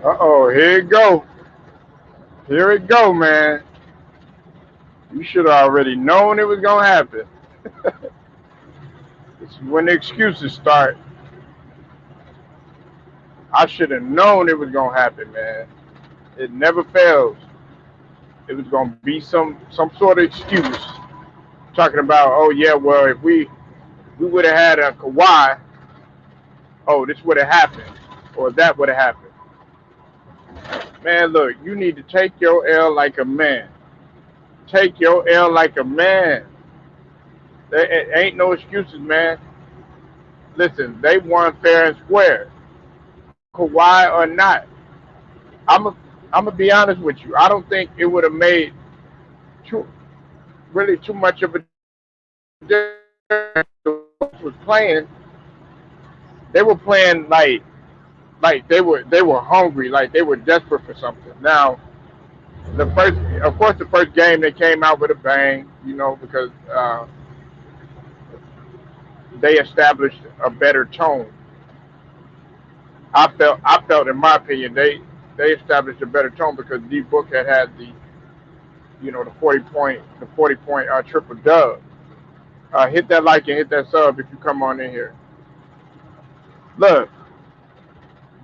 Uh-oh, here it go. Here it go, man. You should have already known it was gonna happen. This is when the excuses start. I should have known it was gonna happen, man. It never fails. It was gonna be some sort of excuse talking about, oh yeah, well if we would have had a Kawhi, oh this would have happened, or that would have happened. Man, look, you need to take your L like a man. Take your L like a man. There ain't no excuses, man. Listen, they won fair and square, Kawhi or not. I'm a, I'm gonna be honest with you. I don't think it would have made too really too much of a difference. The Bucks was playing. They were playing like they were hungry, like they were desperate for something. Now, of course, the first game they came out with a bang, because they established a better tone. I felt, in my opinion, they established a better tone because D Book had the 40 point triple dub. Hit that like and hit that sub if you come on in here. Look,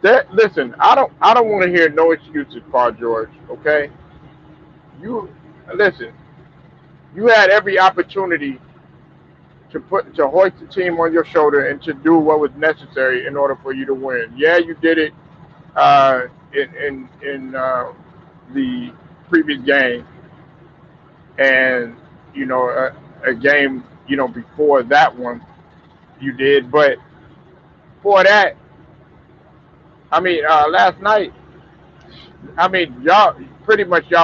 listen, I don't want to hear no excuses, Paul George. Okay, you listen. You had every opportunity to hoist the team on your shoulder and to do what was necessary in order for you to win. Yeah, you did it in the previous game, and a game before that one you did, but for that, I mean, last night, I mean, y'all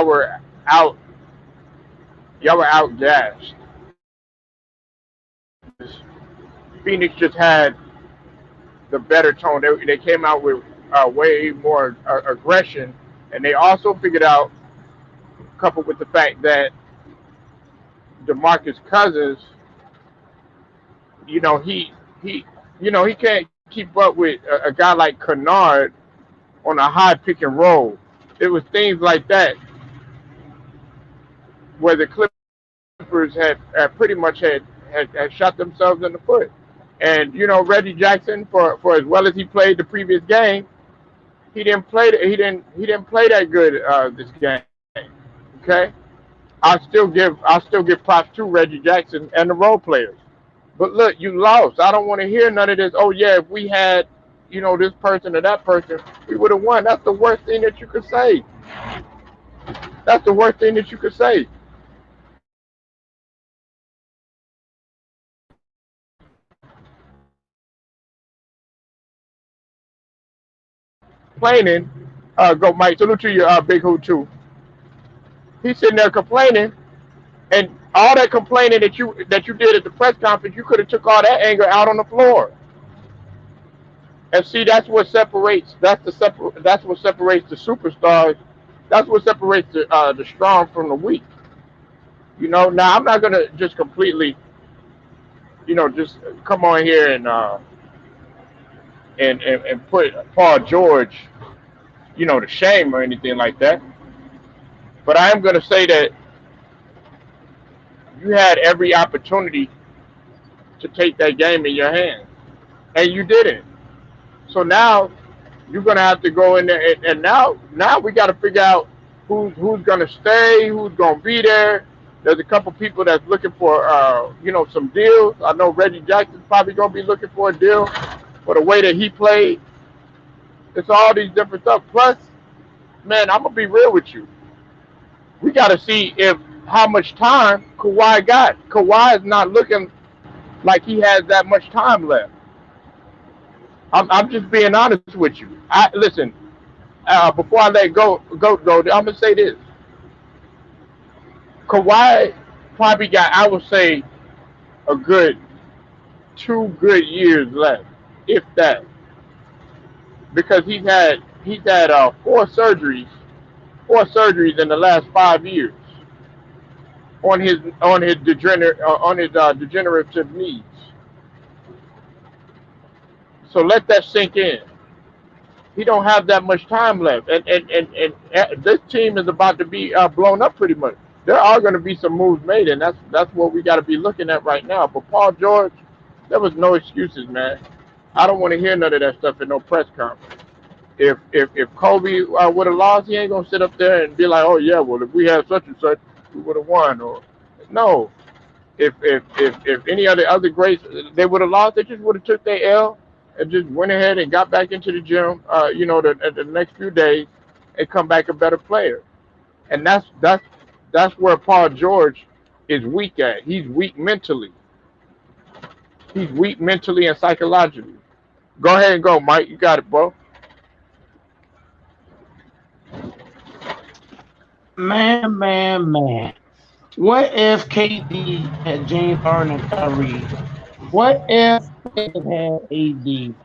were out, y'all were outgassed because Phoenix just had the better tone. They came out with way more aggression, and they also figured out, coupled with the fact that DeMarcus Cousins, you know, he he can't keep up with a guy like Kennard on a high pick and roll. It was things like that where the Clippers had pretty much had shot themselves in the foot. And Reggie Jackson, for as well as he played the previous game, he didn't play that good this game. Okay, I'll still give props to Reggie Jackson and the role players. But look, you lost. I don't want to hear none of this. Oh yeah, if we had this person or that person, we would have won. That's the worst thing that you could say. That's the worst thing that you could say. Complaining, go Mike. Salute to you, Big Hoot too. He's sitting there complaining, and all that complaining that you did at the press conference, you could have took all that anger out on the floor. And see, that's what separates the superstars. That's what separates the strong from the weak. Now I'm not gonna just completely, just come on here and put Paul George, to shame or anything like that. But I am gonna say that you had every opportunity to take that game in your hands, and you didn't. So now you're gonna have to go in there, and now we got to figure out who's gonna stay, who's gonna be there. There's a couple people that's looking for some deals. I know Reggie Jackson's probably gonna be looking for a deal for the way that he played. It's all these different stuff. Plus, man, I'm gonna be real with you. We got to see if how much time Kawhi got. Kawhi is not looking like he has that much time left. I'm just being honest with you. I listen. Before I let go, I'm gonna say this. Kawhi probably got, I would say, a good 2 good years left, if that, because he's had four surgeries in the last 5 years on his degenerative needs. So let that sink in. He don't have that much time left, and this team is about to be blown up pretty much. There are going to be some moves made, and that's what we got to be looking at right now. But Paul George, there was no excuses, man. I don't want to hear none of that stuff in no press conference. If Kobe would have lost, he ain't gonna sit up there and be like, oh yeah, well if we had such and such, we would have won. Or no, if any of the other greats they would have lost, they just would have took their L and just went ahead and got back into the gym. The next few days and come back a better player. And that's where Paul George is weak at. He's weak mentally. He's weak mentally and psychologically. Go ahead and go, Mike. You got it, bro. Man. What if KD had James Harden and Kyrie? What if Lakers had AD?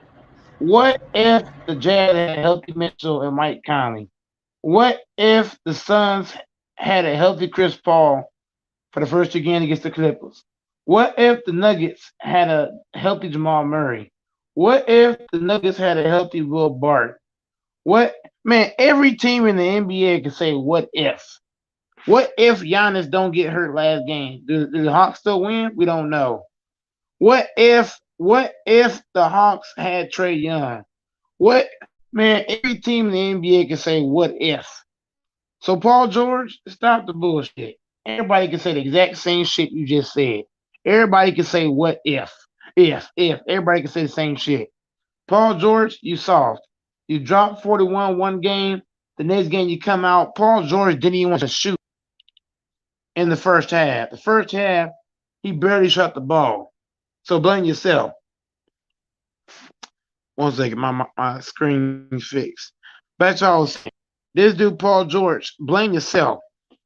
What if the Jazz had healthy Mitchell and Mike Conley? What if the Suns had a healthy Chris Paul for the first two games against the Clippers? What if the Nuggets had a healthy Jamal Murray? What if the Nuggets had a healthy Will Bart? What man? Every team in the NBA can say what if. What if Giannis don't get hurt last game? Do the Hawks still win? We don't know. What if the Hawks had Trey Young? What man? Every team in the NBA can say what if. So Paul George, stop the bullshit. Everybody can say the exact same shit you just said. Everybody can say what if. If. Everybody can say the same shit. Paul George, you soft. You dropped 41 one game. The next game you come out, Paul George didn't even want to shoot in the first half. The first half, he barely shot the ball. So blame yourself. One second, my screen fixed. Back to what I was saying. This dude, Paul George, blame yourself.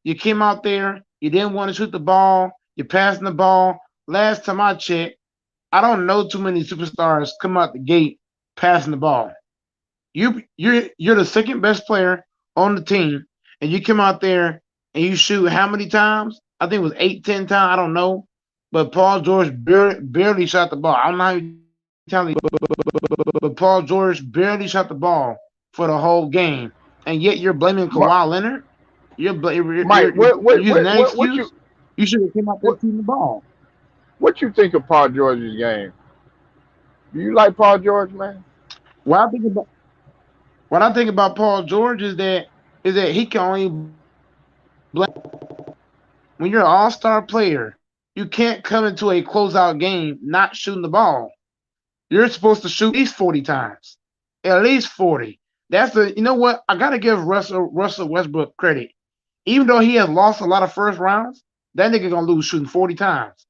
You came out there, you didn't want to shoot the ball, you're passing the ball. Last time I checked, I don't know too many superstars come out the gate passing the ball. You're the second best player on the team, and you come out there and you shoot how many times? I think it was 8, 10 times. I don't know, but Paul George barely shot the ball. I don't know how many times, but Paul George barely shot the ball for the whole game, and yet you're blaming Kawhi Leonard. Mike, You're using that excuse. You should have came out there what shooting the ball. what you think of Paul George's game? Do you like Paul George, man? What I think about what I think about Paul George is that he can only when you're an all-star player, you can't come into a closeout game not shooting the ball. You're supposed to shoot at least 40 times. At least 40. You know what? I gotta give Russell Westbrook credit. Even though he has lost a lot of first rounds, that nigga gonna lose shooting 40 times.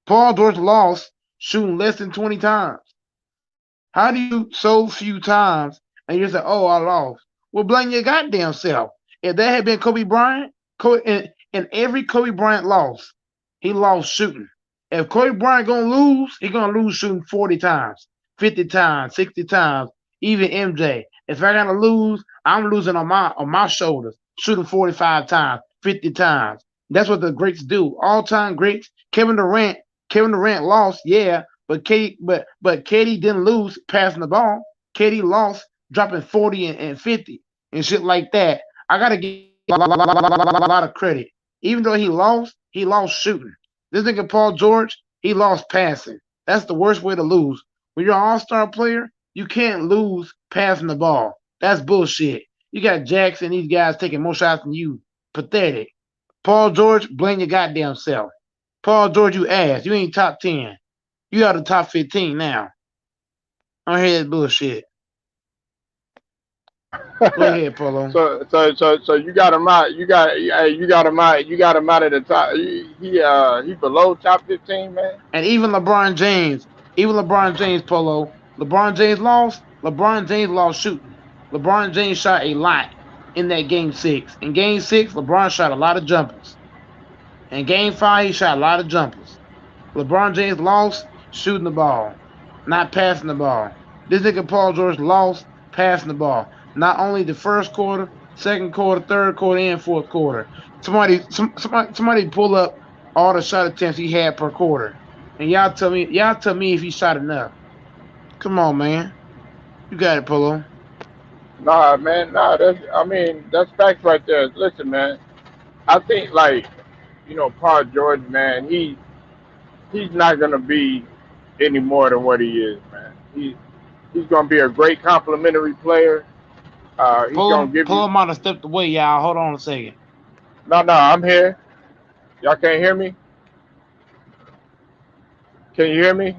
Paul George lost shooting less than 20 times. How do you so few times and you say, oh, I lost? Well, blame your goddamn self. If that had been Kobe Bryant, and every Kobe Bryant loss, he lost shooting. If Kobe Bryant gonna lose, he gonna lose shooting 40 times, 50 times, 60 times, even MJ. If I gotta lose, I'm losing on my shoulders, shooting 45 times, 50 times. That's what the greats do. All time greats. Kevin Durant lost, yeah, but Katie didn't lose passing the ball. Katie lost dropping 40 and 50 and shit like that. I gotta give a lot of credit. Even though he lost shooting. This nigga Paul George, he lost passing. That's the worst way to lose. When you're an all-star player, you can't lose passing the ball. That's bullshit. You got Jackson, these guys taking more shots than you. Pathetic. Paul George, blame your goddamn self. Paul George, you ass. You ain't top 10. You out of the top 15 now. I don't hear that bullshit. Go ahead, Polo. So you got him out. You got him out. You got him out at the top. He below top 15, man. And even LeBron James, Polo. LeBron James lost shooting. LeBron James shot a lot in that game six. In game six, LeBron shot a lot of jumpers. In game five, he shot a lot of jumpers. LeBron James lost shooting the ball, not passing the ball. This nigga Paul George lost passing the ball. Not only the first quarter, second quarter, third quarter, and fourth quarter. Somebody pull up all the shot attempts he had per quarter, and y'all tell me if he shot enough. Come on, man. You got it, Polo. Nah, man, nah. That's facts right there. Listen, man. I think like Paul George, man. He's not gonna be any more than what he is, man. He's gonna be a great complimentary player. He's gonna give Pull you. him out and stepped away, y'all. Hold on a second. No, no, I'm here. Y'all can't hear me. Can you hear me?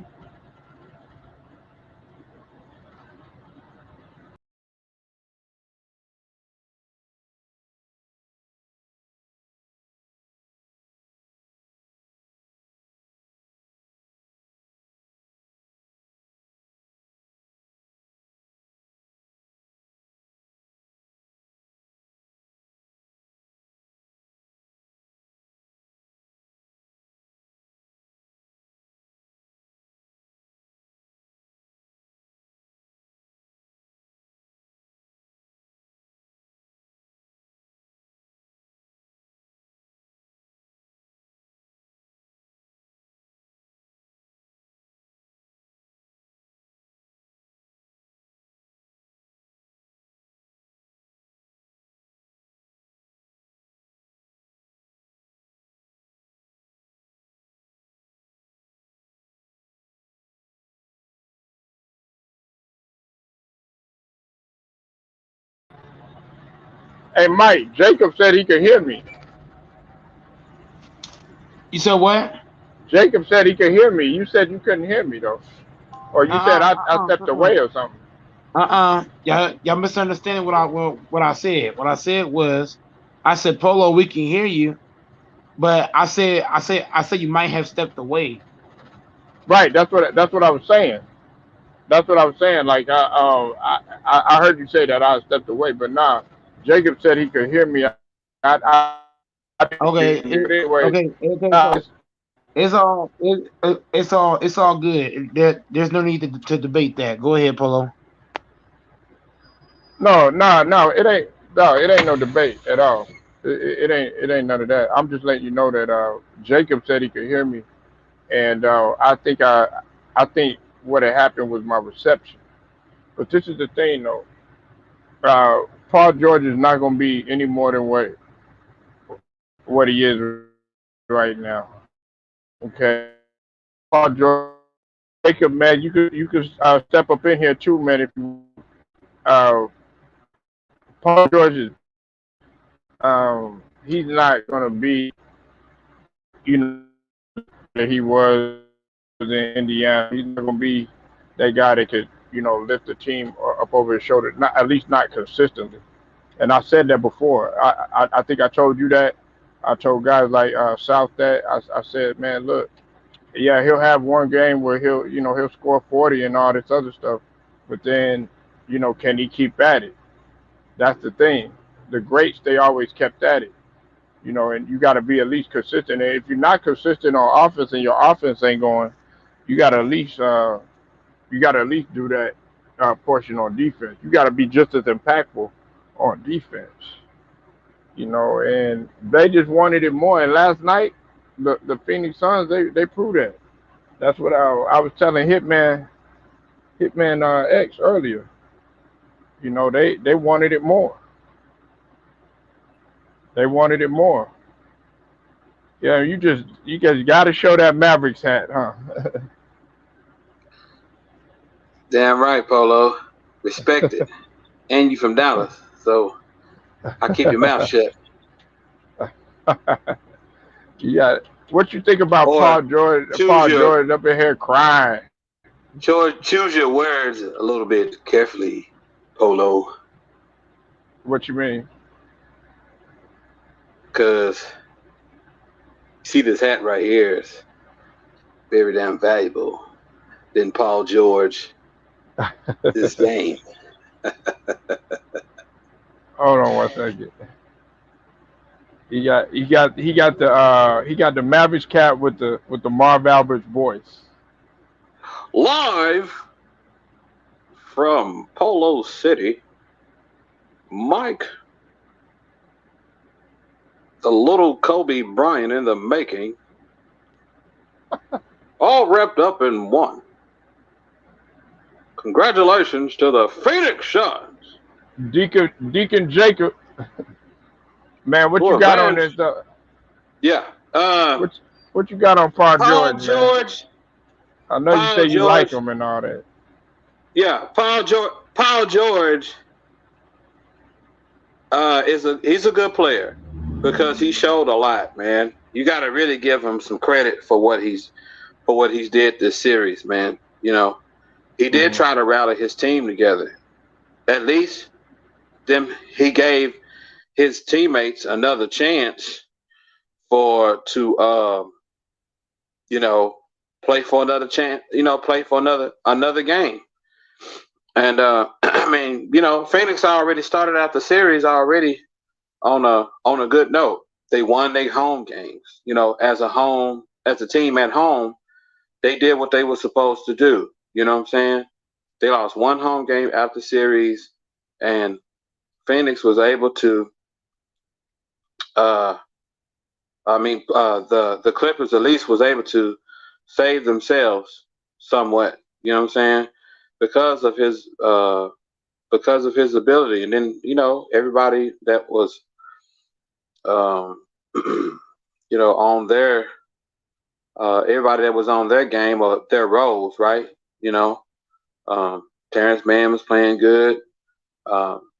Hey, Mike. Jacob said he could hear me. You said what? Jacob said he could hear me. You said you couldn't hear me though, or you said I stepped Uh-uh. away or something. Y'all misunderstanding what I said. What I said was, I said, Polo, we can hear you, but I said you might have stepped away. Right. That's what I was saying. That's what I was saying. Like I heard you say that I stepped away, but nah. Jacob said he could hear me. I didn't hear Okay, you. But anyway, okay. nah, So it's all good. There's no need to debate that. Go ahead, Polo. no, no, no. It ain't. No, it ain't no debate at all. It ain't none of that. I'm just letting you know that Jacob said he could hear me, and I think what had happened was my reception. But this is the thing, though. Paul George is not going to be any more than what he is right now. Okay, Paul George, Jacob, man, you could step up in here too, man. If you Paul George is he's not going to be that he was in Indiana. He's not going to be that guy that could lift the team up over his shoulder. Not at least not consistently. And I said that before. I think I told you that. I told guys like South that I said, man, look, yeah, he'll have one game where he'll score 40 and all this other stuff, but then can he keep at it? That's the thing. The greats they always kept at it, and you got to be at least consistent. And if you're not consistent on offense and your offense ain't going, you got to at least do that portion on defense. You got to be just as impactful on defense. And they just wanted it more. And last night, the Phoenix Suns they proved that. That's what I was telling Hitman X earlier. They wanted it more. They wanted it more. Yeah, you guys got to show that Mavericks hat, huh? Damn right, Polo. Respect it. And you from Dallas, so I keep your mouth shut. Yeah. What you think about Or Paul George? choose Paul your George up in here crying. choose your words a little bit carefully, Polo, What you mean? because see this hat right here is very damn valuable than Paul George this game. Hold on one second. He got the Mavericks cap with the Marv Alberts voice. Live from Polo City, Mike, the little Kobe Bryant in the making, all wrapped up in one. Congratulations to the Phoenix Suns Deacon Jacob, man, what you Boy, got on man, this? yeah. What what you got on Paul Paul George, man? George, I know you Paul say you like George, him and all that. yeah, Paul George, he's a good player because he showed a lot, man. You got to really give him some credit for what he's did this series, man. You know, he did Hmm. try to rally his team together. At least he gave his teammates another chance for to you know play for another chance, play for another game. And I mean, Phoenix already started out the series already on a good note. They won their home games. As a team at home, they did what they were supposed to do. You know what I'm saying? They lost one home game after series, and Phoenix was able to. Uh, the Clippers at least was able to save themselves somewhat. You know what I'm saying? Because of his ability, and then everybody that was um, on their everybody that was on their game or their roles, right? You know, Terrence Mann was playing good.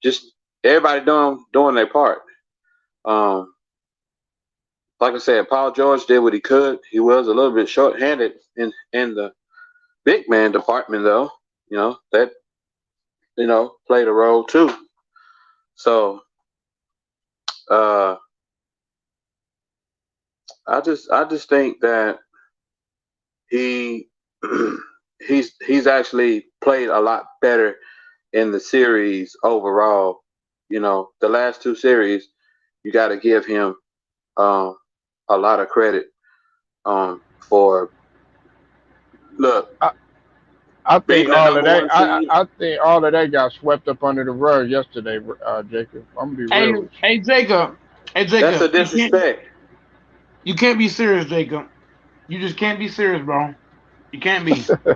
Just everybody doing their part. Um, like I said, Paul George did what he could. He was a little bit short-handed in the big man department, though. That played a role too. So uh, I just think that he he's actually played a lot better in the series overall. The last two series, you got to give him um, a lot of credit for look I, I being think the all of number that. one seed. I think all of that got swept up under the rug yesterday, Jacob. I'm gonna be Hey, real with hey, Jacob. Hey, That's a Jacob. disrespect. You can't be serious, Jacob. You just can't be serious, bro. You can't be. you.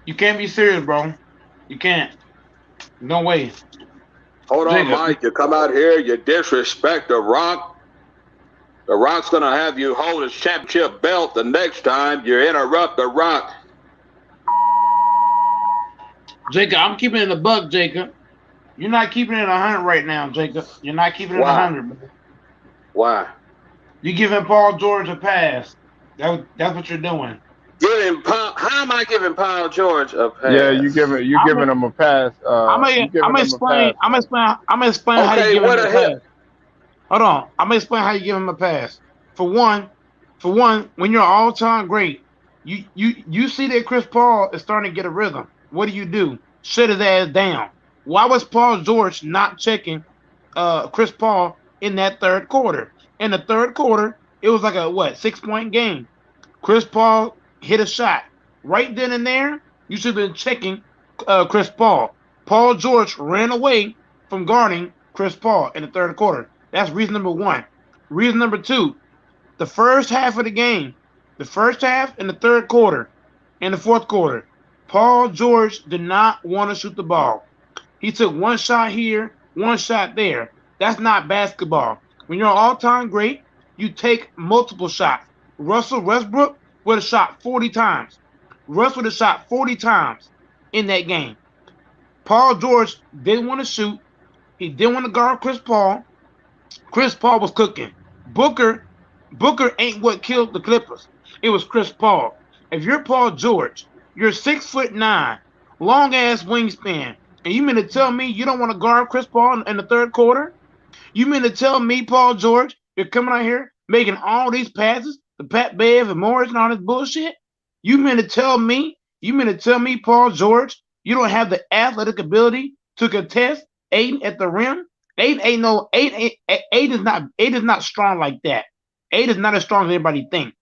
You can't be serious, bro. You can't. No way, Hold on, Jacob. Mike. You come out here, you disrespect the Rock. The Rock's gonna have you hold his championship belt the next time you interrupt the Rock. Jacob, I'm keeping it a buck, Jacob. You're not keeping it 100 right now, Jacob. You're not keeping it Why? 100, bro. Why? You're giving Paul George a pass. That's what you're doing. How am I giving Paul George a Yeah, pass? you I'm giving gonna, them a pass. You I'm giving gonna them a explain. pass, man. I'm gonna explain how you Okay, give him what a the hell? pass. Hold on. I'm gonna explain how you give him a pass. For one, when you're all time great, you see that Chris Paul is starting to get a rhythm. What do? Shut his ass down. Why was Paul George not checking Chris Paul in that third quarter? In the third quarter, it was like a 6 point game. Chris Paul hit a shot. Right then and there, you should have been checking Chris Paul. Paul George ran away from guarding Chris Paul in the third quarter. That's reason number one. Reason number two, the first half of the game, the first half and the third quarter and the fourth quarter, Paul George did not want to shoot the ball. He took one shot here, one shot there. That's not basketball. When you're an all-time great, you take multiple shots. Russell Westbrook would have shot 40 times. Russ would have shot 40 times in that game. Paul George didn't want to shoot. He didn't want to guard Chris Paul. Chris Paul was cooking. Booker, Booker ain't what killed the Clippers. It was Chris Paul. If you're Paul George, you're 6'9", long ass wingspan, and you mean to tell me you don't want to guard Chris Paul in the third quarter? You mean to tell me, Paul George, you're coming out here making all these passes to Pat Bev and Morris and all this bullshit? You mean to tell me? You mean to tell me, Paul George, you don't have the athletic ability to contest Aiden at the rim? Aiden is not strong like that. Aiden is not as strong as everybody think.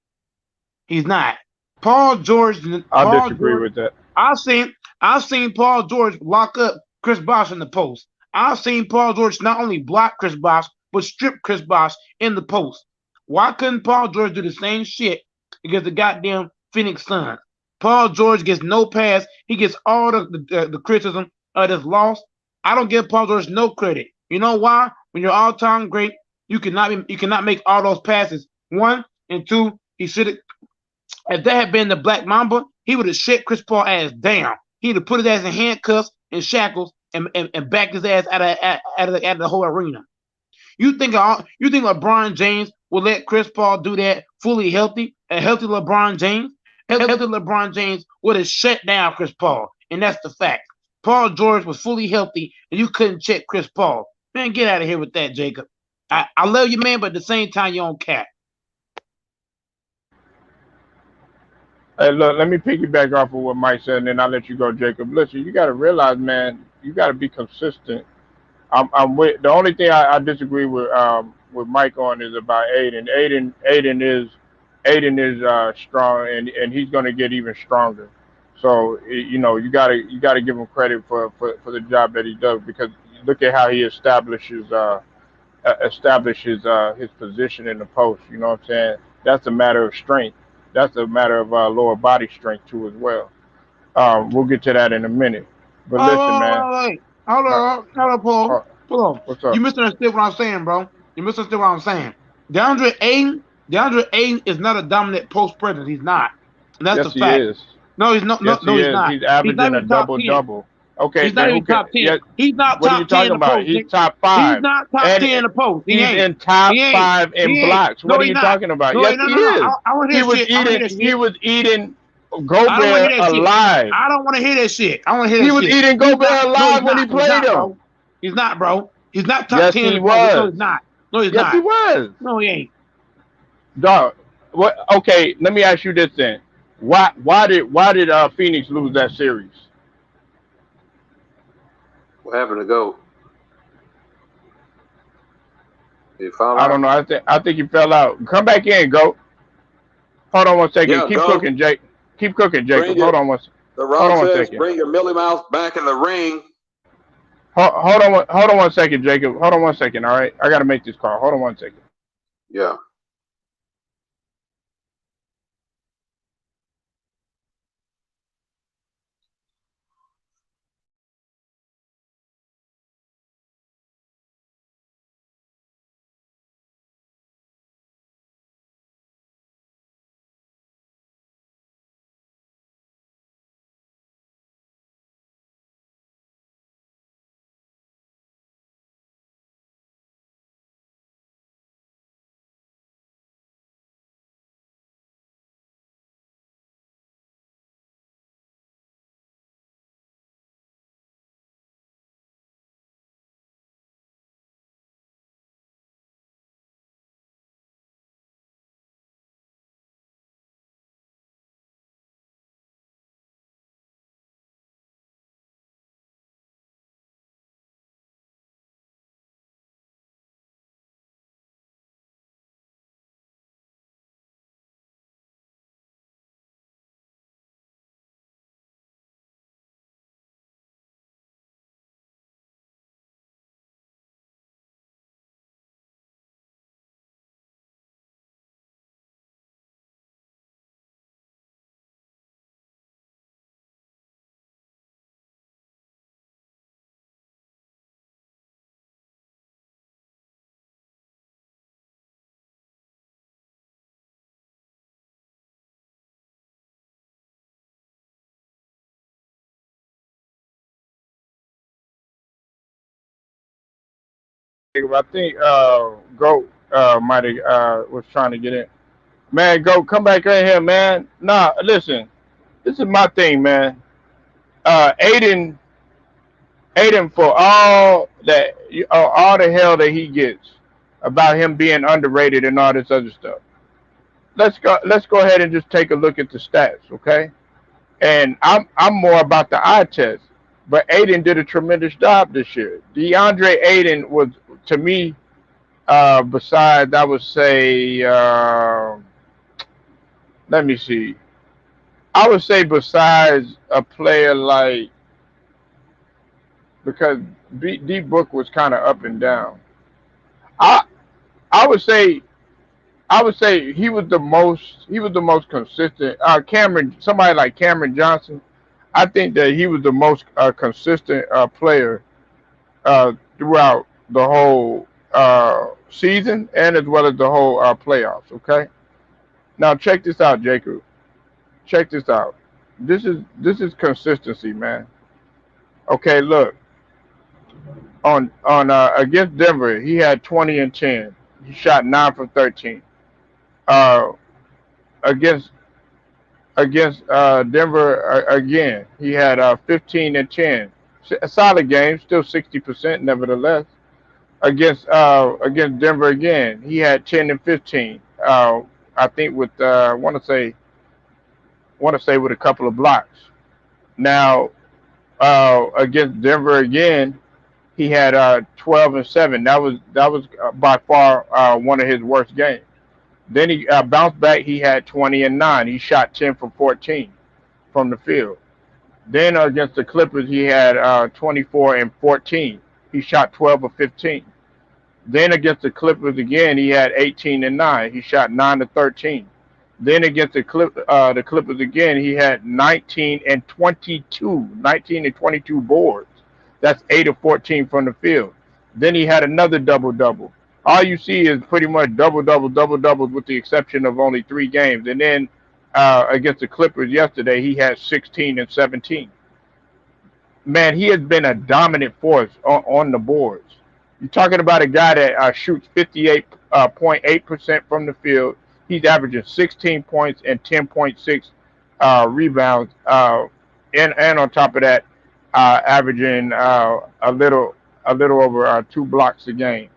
He's not. Paul George. I Paul disagree George. with that. I've seen Paul George lock up Chris Bosh in the post. I've seen Paul George not only block Chris Bosh but strip Chris Bosh in the post. Why couldn't Paul George do the same shit against the goddamn Phoenix Suns? Paul George gets no pass. He gets all the criticism of this loss. I don't give Paul George no credit. You know why? When you're all-time great, you cannot make all those passes. One and two, he should have. If that had been the Black Mamba, he would have shut Chris Paul ass down. He'd have put his ass in handcuffs and shackles and back his ass out of the whole arena. You think LeBron James will let Chris Paul do that fully healthy? A healthy LeBron James? Healthy LeBron James would have shut down Chris Paul. And that's the fact. Paul George was fully healthy and you couldn't check Chris Paul. Man, get out of here with that, Jacob. I love you, man, but at the same time, you don't cap. Hey, look, let me piggyback off of what Mike said, and then I'll let you go, Jacob. Listen, you got to realize, man, you got to be consistent. I'm with the only thing I disagree with Mike on is about Aiden. Aiden is strong, and he's going to get even stronger. So you know you gotta give him credit for the job that he does, because look at how he establishes his position in the post. You know what I'm saying? That's a matter of strength. That's a matter of lower body strength too as well. We'll get to that in a minute. But listen, man. Hold Uh, on, Paul. Hold on. what's up? You misunderstood what I'm saying, bro. You misunderstood what I'm saying. DeAndre Ayton is not a dominant post presence. He's not. And that's Yes, the he fact. is. No, he's not. Yes, he He's is. not. He's He's not averaging a even top double 10. double. Okay, He's not then who even can? top 10. Yeah, He's not what are top you 10 talking in the about? post, He's Nick. top He's five, not top and 10 in the post. He he's ain't. in top He ain't. five in He ain't. blocks. No, What are he's you not. talking about? No, Yes, no, he no, no. is. I want to He hear that was shit. I want to hear eating. that He shit. was eating I don't want to Gobert hear that shit. alive. I don't want to hear that shit. I want to hear He that was shit. eating He's not. Gobert No, he's alive when he not. He's played not, him. bro. He's not, bro. He's not top Yes, 10 in he the post. No, was. he's not. No, he's Yes, he not. was. No, he ain't. Dog. What? Okay, let me ask you this then. Why did Phoenix lose that series? What happened to go? He fall I don't out? know. I think he fell out. Come back in, go. Hold on one second. Yeah, Keep go. cooking, Jake. Keep cooking, Bring Jacob. your, the Hold Ron on one says, second. bring your Millie Mouse back in the ring. Hold on one second, Jacob. Hold on one second. All right, I gotta make this call. Hold on one second. Yeah. Jacob, I think Goat might have was trying to get in. Man, Goat, come back in here, man. Nah, listen. This is my thing, man. Aiden, for all the hell that he gets about him being underrated and all this other stuff. Let's go ahead and just take a look at the stats, okay? And I'm more about the eye test. But Aiden did a tremendous job this year. DeAndre Aiden was, to me, besides, I would say, let me see. I would say besides a player like, because D Book was kind of up and down. I I would say he was the most consistent. Somebody like Cameron Johnson. I think that he was the most consistent player throughout the whole season and as well as the whole playoffs. Okay. Now check this out, Jacob. Check this out. This is consistency, man. Okay, look on against Denver, he had 20 and 10. He shot 9 from 13. Uh, against Denver again, he had 15 and 10. A solid game, still 60% nevertheless. Against Denver again, he had 10 and 15. I think with want to say with a couple of blocks. Now against Denver again, he had 12 and 7. That was by far one of his worst games. Then he bounced back. He had 20 and 9. He shot 10 from 14 from the field. Then against the Clippers, he had 24 and 14. He shot 12 of 15. Then against the Clippers again, he had 18 and 9. He shot 9 to 13. Then against the Clippers again, he had 19 and 22. 19 and 22 boards. That's 8 of 14 from the field. Then he had another double double. All you see is pretty much double doubles, with the exception of only 3 games. And then against the Clippers yesterday, he had 16 and 17. Man, he has been a dominant force on the boards. You're talking about a guy that shoots 58.8% from the field. He's averaging 16 points and 10.6 rebounds, and on top of that, averaging a little over 2 blocks a game.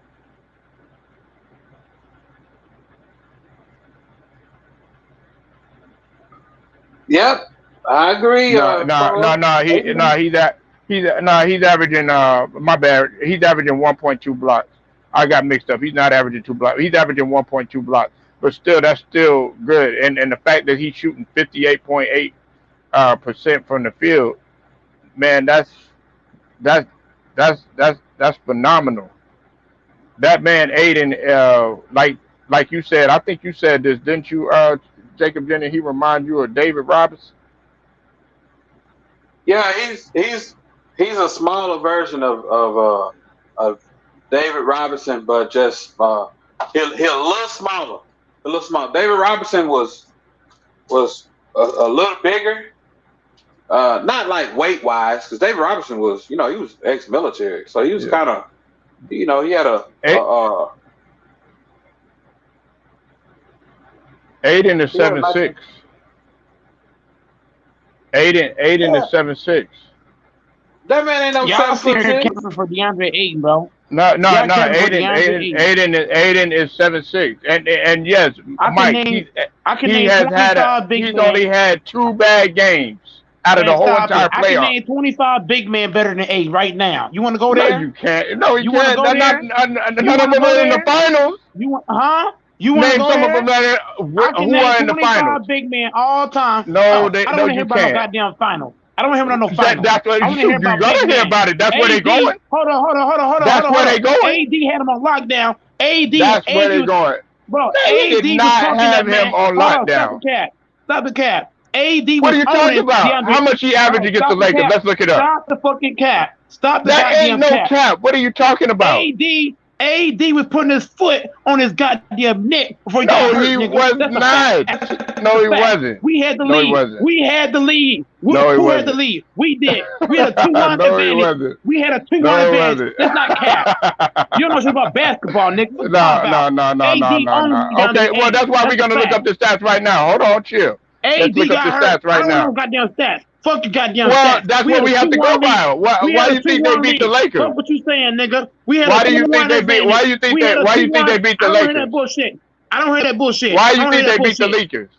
Yep, I agree. He's averaging. My bad. He's averaging 1.2 blocks. I got mixed up. He's not averaging 2 blocks. He's averaging 1.2 blocks. But still, that's still good. And the fact that he's shooting 58.8% from the field, man, that's phenomenal. That man Aiden, like you said, I think you said this, didn't you, Jacob Jenner? He reminds you of David Robinson. Yeah, he's a smaller version of David Robinson, but just he's a little smaller. A little small. David Robinson was a little bigger, not like weight wise, because David Robinson was, he was ex-military, so he was kind of, he had Aiden is 7'6". Aiden is 7'6". That man ain't no Y'all 7'6". camping for Deandre Ayton, bro. No. Aiden is 7'6", and yes, Mike. He's only had 2 bad games out of the whole entire playoff. I can name 25 big men better than Ayton right now. You want to go there? No, you can't. No, you can't. None of them are in the finals. You want to name go some there? of them who are in the finals. Big men all time. No, I don't want to hear you about no can't. goddamn final. I don't want to hear about no final. That's what you gotta hear about it. That's where they going. Hold on. That's where they going. AD had him on lockdown. That's where they going. Bro, they AD did not have him on lockdown. Stop the cap. AD was what are you talking about? How much he averaged against the Lakers? Let's look it up. Stop the fucking cap. Stop the that goddamn ain't no cap. What are you talking about? AD was putting his foot on his goddamn neck before he got hurt. He was not. No, he wasn't. We had the lead. No, he wasn't. We had the lead. No, he Who wasn't. had the lead? We did. We had a 2-1 No, he advantage. wasn't. We had a 2-1 No, he advantage. wasn't. That's not cap. You don't know shit about basketball, nigga. No. Okay, well, that's why we're going to look up the stats right now. Hold on, chill. AD Let's look up the stats right now. I don't know goddamn stats. Fuck your goddamn stats. Well, that's what we have to go by. Why do you think they beat the Lakers? Fuck what you saying, nigga. Why do you think they beat? Why do you think they beat the Lakers? I don't hear that bullshit. I don't hear that bullshit. Why do you think they beat the Lakers?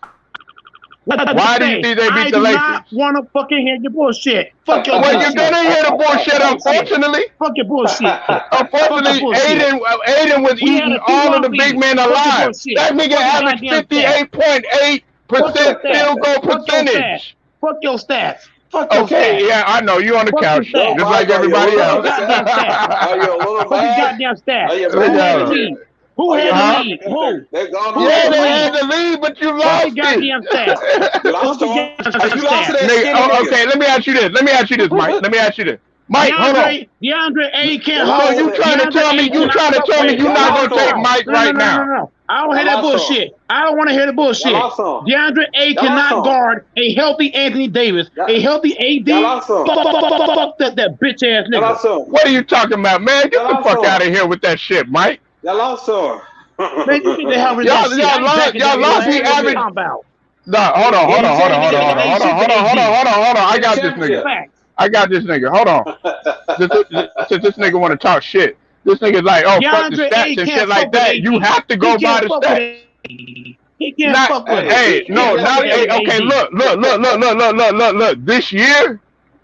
Why do you think they beat the Lakers? I do not want to fucking hear your bullshit. Fuck your bullshit. Well, you're gonna hear the bullshit, unfortunately. Fuck your bullshit. Unfortunately, Aiden was eating all of the big men alive. That nigga averaged 58.8% field goal percentage. Fuck your stats. Fuck your okay, stats. yeah, I know. You on the couch, just like everybody else. Are you a little bad? bad? Fuck your goddamn stats. Who had the lead? Who? Yeah, they had the lead, but you lost it. Goddamn stats. You lost it. Okay, let me ask you this, Mike. Let me ask you this. Mike, hold on. Deandre Ayton can't So hold. you trying to tell me you're not gonna take Mike right now? No. I don't hear that bullshit. I don't want to hear the bullshit. Deandre Ayton cannot guard a healthy Anthony Davis, a healthy AD. Fuck that bitch ass nigga. What are you talking about, man? Get the fuck out of here with that shit, Mike. Y'all also. Man, you need to have y'all lost the average. No, hold on. I got this nigga. Hold on. Since this nigga want to talk shit. This nigga's like, oh, fuck the stats and shit like that. You have to go by the stats. He can't fuck with it. Hey, no, not okay. Look. This year,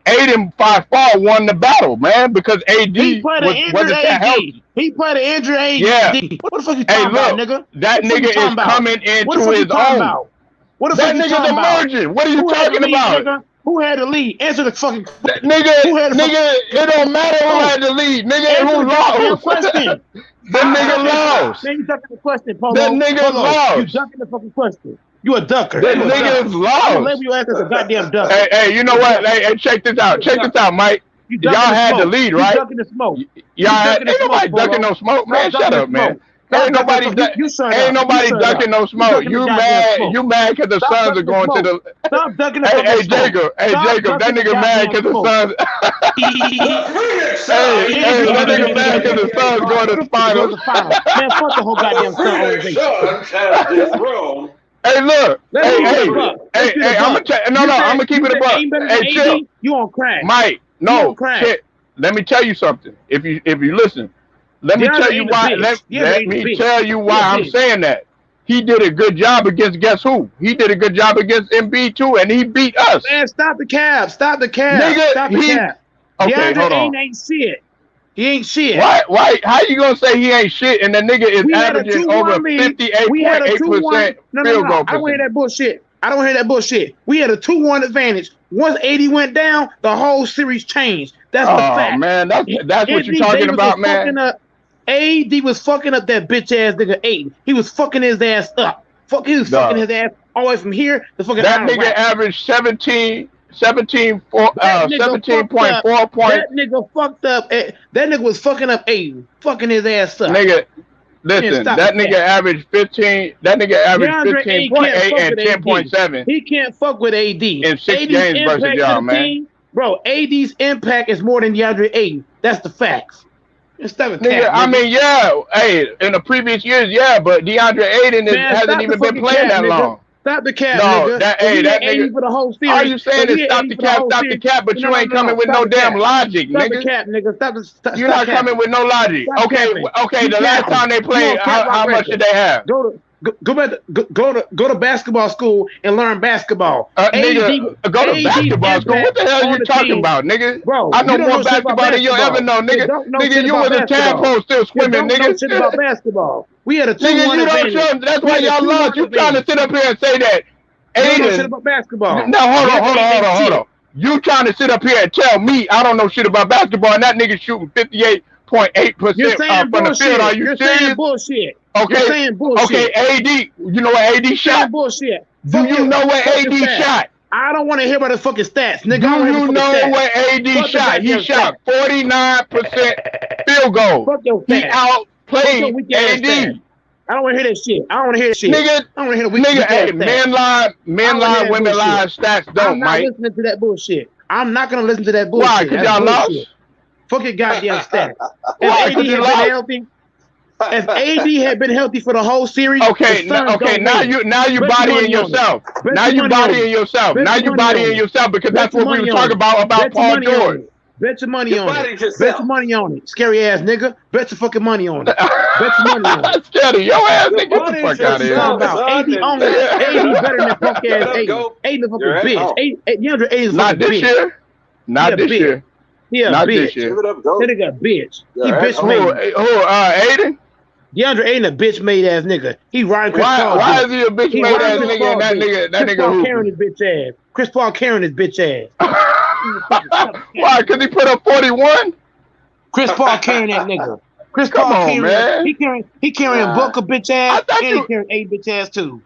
Ayton by far won the battle, man, because AD wasn't that healthy. He played an injured AD. Yeah. What the fuck you talking about, nigga? That nigga is coming into his own. What the fuck you talking about? That nigga's emerging. What are you talking about? Who had the lead? Answer the fucking question. Nigga, it don't matter who had the lead. Nigga, who lost? Question. The nigga lost. Man, you ducking the question, Polo. That nigga lost. You ducking the fucking question. You a ducker. That nigga's lost. I'm label your ass as a goddamn ducker. Hey, you know what? Hey, check this out. Mike. Y'all had the lead, right? You ducking the smoke. Ain't nobody ducking no smoke, man. Shut up, man. Ain't nobody ducking no smoke. You mad because the Suns are going to the. Stop ducking the Hey, Jacob, that nigga mad because the Suns. Hey, that nigga mad because the Suns going to the finals. Man, fuck the whole goddamn Suns. Hey, look. Hey, I'm gonna keep it a buck. Hey, chill. You on crack, Mike? No, shit. Let me tell you something. If you listen. Let me tell you why. Let me tell you why I'm saying that. He did a good job against guess who? He did a good job against Embiid too, and he beat us. Man, stop the cap. Nigga, stop the cap. Okay, hold on. Ain't shit. He ain't shit. Why? How you gonna say he ain't shit and the nigga is averaging over 58.8% field goal percent? I don't hear that bullshit. We had a 2-1 advantage. Once 80 went down, the whole series changed. That's the fact. Oh man, that's what you're talking about, man. AD was fucking up that bitch ass nigga Ayton. He was fucking his ass up. He was fucking his ass all the way from here to fucking. That nigga averaged 17.4 points. That nigga fucked up. That nigga was fucking up Ayton, fucking his ass up. Nigga, listen, that nigga averaged 15. That nigga averaged 15.8 and 10.7. He can't fuck with AD in 6 games versus y'all, man. Bro, AD's impact is more than Deandre Ayton. That's the facts. Nigga, I mean, yeah. Hey, in the previous years, yeah, but Deandre Ayton hasn't even been playing that long. Stop the cap, nigga. That nigga for the whole series. All you saying is stop the cap, but you ain't coming with no damn logic, nigga. Stop the cap, nigga. You're not coming with no logic. Okay. The last time they played, how much did they have? Go to basketball school and learn basketball. Nigga, go to basketball school. What the hell are you talking about, nigga? Bro, I know more basketball than you'll ever know, nigga. Nigga, you was a tadpole still swimming, nigga. Don't shit about basketball. We had a 2-1 advantage. Nigga, that's why y'all lost. You trying to sit up here and say that Ayton don't know shit about basketball. No, hold on. You trying to sit up here and tell me I don't know shit about basketball and that nigga shooting 58.8% from the field. Are you serious? You're saying bullshit. Okay. Okay, AD. You know what AD shot? Bullshit. Do you know what AD shot? I don't want to hear about the fucking stats, nigga. Do you know what AD shot? He shot 49% field goal. He outplayed AD. I don't want to hear that shit. Nigga, I don't want to hear the men lie, women lie, stats don't, Mike. I'm not listening to that bullshit. I'm not going to listen to that bullshit. Why? Because y'all lost? Fuck your goddamn stats. Why? Because you lost? If AD had been healthy for the whole series, now you bodying yourself. Now you bodying yourself because that's what we were talking about Paul George. Bet your money on it. Bet your money on it. Scary ass nigga. Bet your fucking money on it. Bet your money on it. Scary, your ass nigga. Get the fuck out of here. AD better than punk ass Ayton. Ayton a fucking bitch. Deandre Ayton is a fucking bitch. Not this year. Yeah, not bitch. This year. That nigga bitch. He bitch made. Ayton? Deandre Ayton a bitch made ass nigga. He riding Chris Paul. Why is he a bitch made ass nigga and that nigga Chris Paul carrying his bitch ass. Chris Paul carrying his bitch ass. Why? Because he put up 41? Chris Paul carrying that nigga. Chris Paul carrying, man. He carrying Booker bitch ass and he carrying A bitch ass too.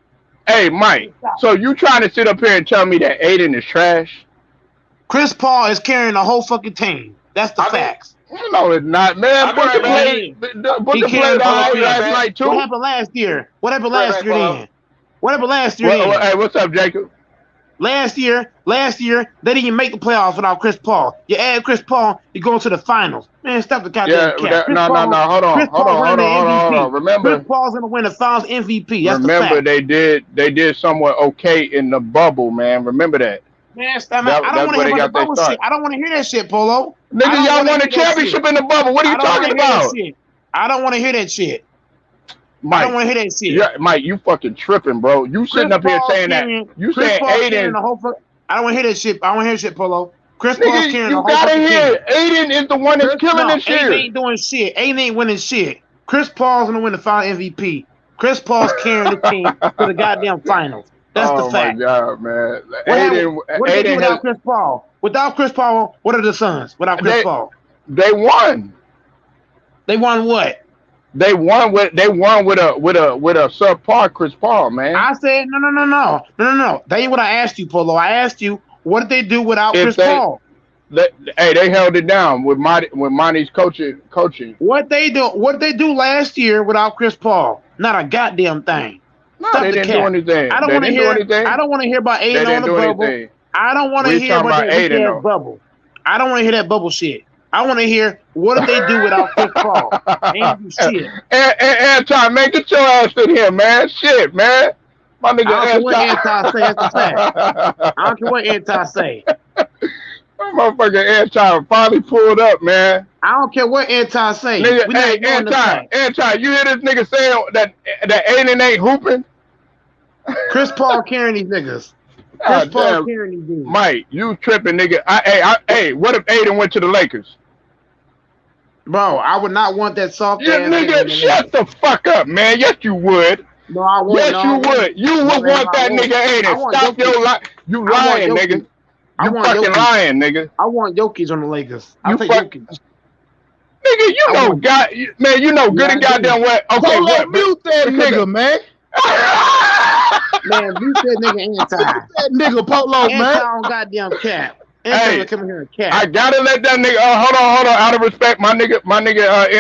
Hey, Mike. So you trying to sit up here and tell me that Ayton is trash? Chris Paul is carrying the whole fucking team. That's the facts. No, it's not, man. Booker played all right last night too. What happened last year? What happened last year then? What happened last year then? Hey, what's up, Jacob? Last year, they didn't even make the playoffs without Chris Paul. You add Chris Paul, you go to the finals. Man, stop the goddamn cap. No. Hold on. Remember, Chris Paul's gonna win the Finals MVP. That's the fact. Remember, they did somewhat okay in the bubble, man. Remember that. Man, stop. I don't want to hear about the bubble shit. I don't want to hear that shit, Polo. Nigga, y'all won a championship in the bubble. What are you talking about? I don't want to hear that shit. Mike, I don't want to hear that shit. Yeah, Mike, you fucking tripping, bro. You sitting up here saying that. You saying Ayton. I don't want to hear that shit. I don't want to hear shit, Polo. Chris Paul's carrying the whole fucking team. You gotta hear. Ayton is the one that's killing this shit. Ayton ain't doing shit. Ayton ain't winning shit. Chris Paul's gonna win the final MVP. Chris Paul's carrying the team to the goddamn finals. That's the fact. Oh my god, man. What did they do without Chris Paul? Without Chris Paul, what are the Suns? Without Chris Paul, they won. They won what? They won with a subpar Chris Paul, man. I said no. That ain't what I asked you, Polo. I asked you what did they do without Chris Paul? They held it down with Monty's coaching. What they do last year without Chris Paul? Not a goddamn thing. No, they didn't do anything. I don't want to hear anything. I don't want to hear about Ayton on the bubble. Anything. I don't want to hear about that bubble. I don't want to hear that bubble shit. I want to hear what did they do without Chris Paul? They ain't do shit. Anti, man, get your ass in here, man. Shit, man. My nigga, I don't care what Anti say. That's the fact. I don't care what Anti say. Motherfucker, Anti finally pulled up, man. I don't care what Anti say. Nigga, hey, Anti, you hear this nigga saying that Ayton ain't hooping? Chris Paul carrying these niggas. Chris Paul carrying these dudes. Mike, you tripping, nigga. Hey, what if Ayton went to the Lakers? Bro, I would not want that soft ass nigga, shut the fuck up, man. Yes, you would. No, I wouldn't. Yes, you would. You would want that nigga Ayton. Stop your lie. You lying, nigga. You fucking lying, nigga. I want Jokic on the Lakers. I'll take Jokic. Nigga, you know good and goddamn well. Okay, what? Mute that nigga, man. Man, mute that nigga Anti. That nigga Polo, man. Anti on goddamn cap. Hey, come here and cap. I gotta let that nigga. Hold on. Out of respect, my nigga,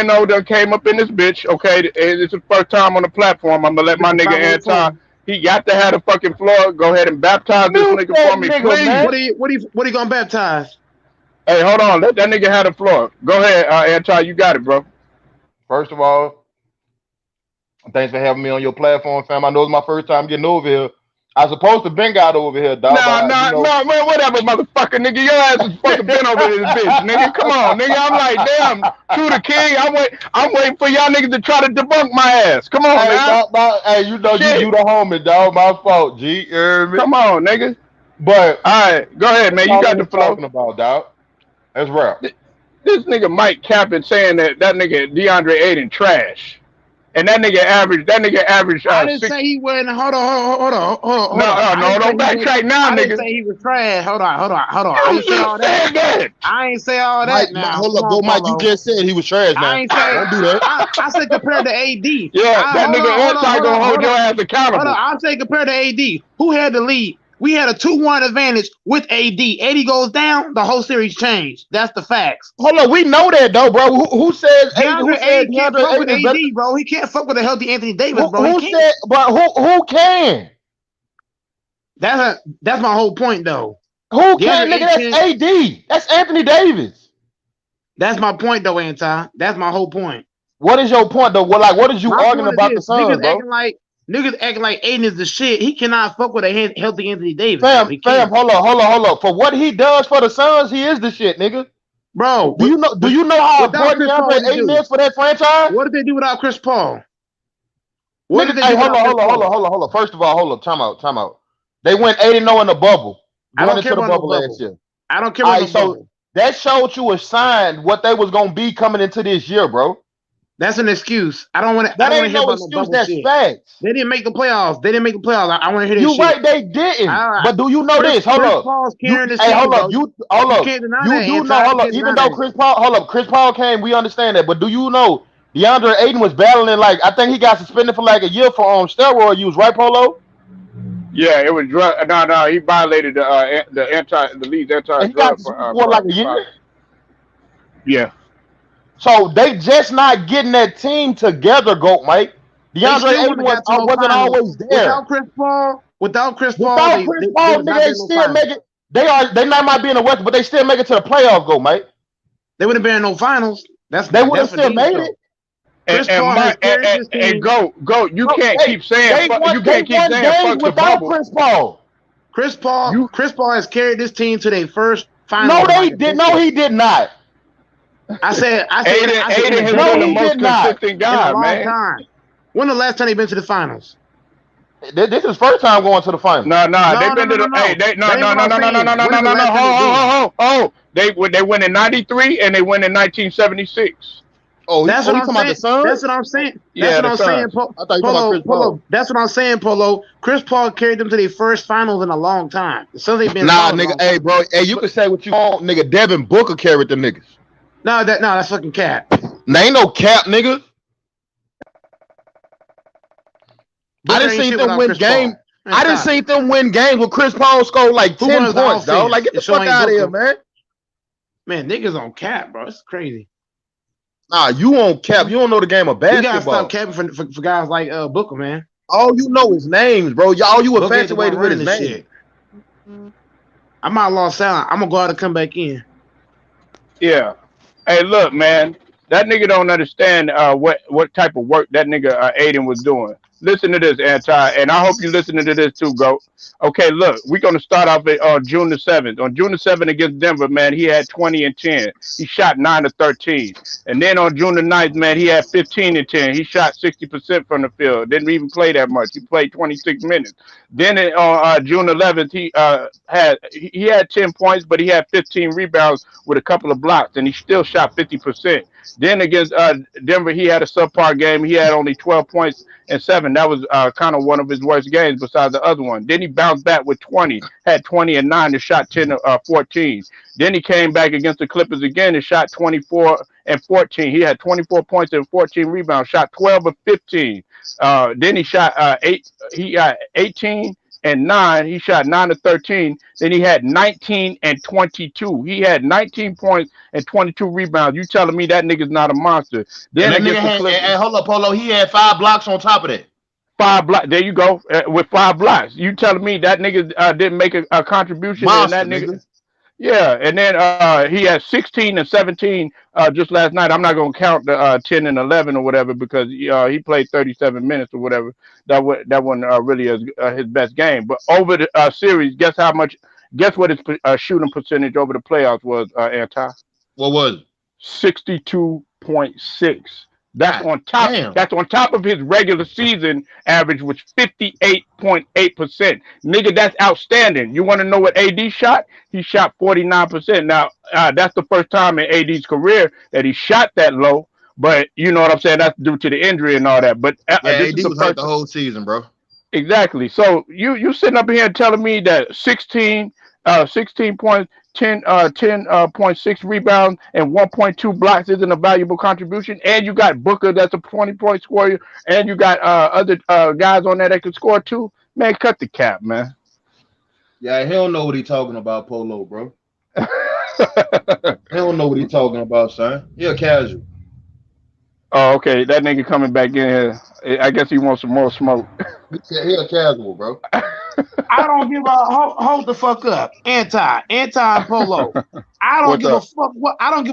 No done came up in this bitch. Okay, it's his first time on the platform. I'm gonna let my nigga Anti. He got to have the fucking floor. Go ahead and baptize this nigga for me, please. What are you gonna baptize? Hey, hold on. Let that nigga have the floor. Go ahead, Anti. You got it, bro. First of all, thanks for having me on your platform, fam. I know it's my first time getting over here. I supposed to been got over here, dog. No, man, whatever, motherfucker, nigga. Your ass is fucking been over this bitch, nigga. Come on, nigga. I'm like, damn, true the king. I'm waiting for y'all niggas to try to debunk my ass. Come on, man. Hey, you know, you the homie, dog. My fault, G. Come on, nigga. But all right, go ahead, man. You got the flow. Talking about, dog. That's real. This nigga Mike Captain saying that nigga Deandre Ayton trash. And that nigga average. I didn't say he wasn't. Hold on. No, don't backtrack now, nigga. I didn't say he was trash. Hold on. I didn't say all that. I ain't say all that. Mike, hold up, go, Mike. You just said he was trash. Now. I ain't say. Don't do that. I said compared to AD. Yeah, that nigga Anti gonna hold your ass accountable. Hold on. I say compared to AD. Who had the lead? We had a 2-1 advantage with AD. AD goes down, the whole series changed. That's the facts. Hold on, we know that though, bro. Who says Deandre Ayton can't fuck with AD, bro? He can't fuck with a healthy Anthony Davis, bro. Who said? But who can? That's my whole point, though. Who can? Nigga, that's AD. That's Anthony Davis. That's my point, though, Anti. That's my whole point. What is your point, though? What is you arguing about the Suns, bro? Niggas acting like Ayton is the shit. He cannot fuck with a healthy Anthony Davis. Fam, hold on. For what he does for the Suns, he is the shit, nigga. Bro, do you know how important Deandre Ayton is for that franchise? What did they do without Chris Paul? Hold on. First of all, hold up. Time out. They went 8-0 in the bubble. I don't care about the bubble last year. I don't care about the bubble. That showed you a sign what they was gonna be coming into this year, bro. That's an excuse. I don't want to. That ain't no excuse. That's facts. They didn't make the playoffs. I want to hear this. You right? They didn't. But do you know this? Hold up. Hold up. You do know. Hold up. Even though Chris Paul came. We understand that. But do you know Deandre Ayton was battling like I think he got suspended for like a year for steroid use, right, Polo? Yeah, it was drug. No, he violated the league's anti-drug. For like a year. Yeah. So they just not getting that team together, Goat Mike. They DeAndre still Ayton wouldn't have got to no wasn't finals. always there. Without Chris Paul, Without they Chris they Paul, would nigga, not they been no still finals. make it. They not might be in the West, but they still make it to the playoff, Goat Mike. They wouldn't have been in no finals. They would have still made it. Chris Paul has carried this team. And go. You can't keep saying They fuck games the without bubble. Chris Paul. Chris Paul has carried this team to their first No, finals. they did. No, he did not. I said Aiden has been the most consistent guy, man. Time. When the last time he been to the finals? This is his first time going to the finals. No, they've been to the. No. They went in '93 and they went in 1976. Oh, that's what I'm saying. About the Suns? That's what I'm saying. Yeah, that's what I'm saying. I thought you were about Chris Paul. That's what I'm saying, Polo. Chris Paul carried them to their first finals in a long time. So they've been. Nah, nigga. Hey, bro. Hey, you can say what you want, nigga. Devin Booker carried them niggas. No, that's fucking cap. There ain't no cap, nigga. I didn't see them win games. I didn't see them win games with Chris Paul scored like 10 points, dog. Like, get the fuck out of here, man. Man, niggas on cap, bro. It's crazy. Nah, you on cap. You don't know the game of basketball. You gotta stop capping for guys like Booker, man. All you know is names, bro. Y'all, you infatuated with his name. Shit. I might have lost sound. I'm gonna go out and come back in. Yeah. Hey, look, man. That nigga don't understand what type of work that nigga Aiden was doing. Listen to this, Anti, and I hope you listening to this too, Go. Okay, look, we're going to start off on June the 7th. On June the 7th against Denver, man, he had 20 and 10. He shot 9 of 13. And then on June the 9th, man, he had 15 and 10. He shot 60% from the field. Didn't even play that much. He played 26 minutes. Then on June 11th, he had 10 points, but he had 15 rebounds with a couple of blocks, and he still shot 50%. Then against Denver, he had a subpar game. He had only 12 points and 7. That was kind of one of his worst games besides the other one. Then he bounced back with 20, had 20 and 9 and shot 10 14. Then he came back against the Clippers again and shot 24 and 14. He had 24 points and 14 rebounds, shot 12 of 15. Then he shot 18 and 9. He shot 9 of 13. Then he had 19 and 22. He had 19 points and 22 rebounds. You telling me that nigga's not a monster? Then hold up, Polo. He had 5 blocks on top of that. 5 blocks. There you go. With 5 blocks. You telling me that nigga didn't make a contribution? Monster, and that nigga. Yeah, and then he had 16 and 17 just last night. I'm not gonna count the 10 and 11 or whatever because he played 37 minutes or whatever. That wasn't really his best game. But over the series, guess what his shooting percentage over the playoffs was, Anti? What was it? 62.6. That's on top. Damn. That's on top of his regular season average, which 58.8%. Nigga, that's outstanding. You want to know what AD shot? He shot 49%. Now, that's the first time in AD's career that he shot that low. But you know what I'm saying? That's due to the injury and all that. But this is was hurt the whole season, bro. Exactly. So you sitting up here telling me that 16 points, 10.6 rebounds, and 1.2 blocks isn't a valuable contribution, and you got Booker that's a 20-point scorer, and you got other guys on there that can score too. Man, cut the cap, man. Yeah, he don't know what he talking about, Polo, bro. He don't know what he talking about, son. He a casual. Oh, okay. That nigga coming back in here. I guess he wants some more smoke. Yeah, he a casual, bro. I don't give a hold the fuck up. Anti Polo. I don't give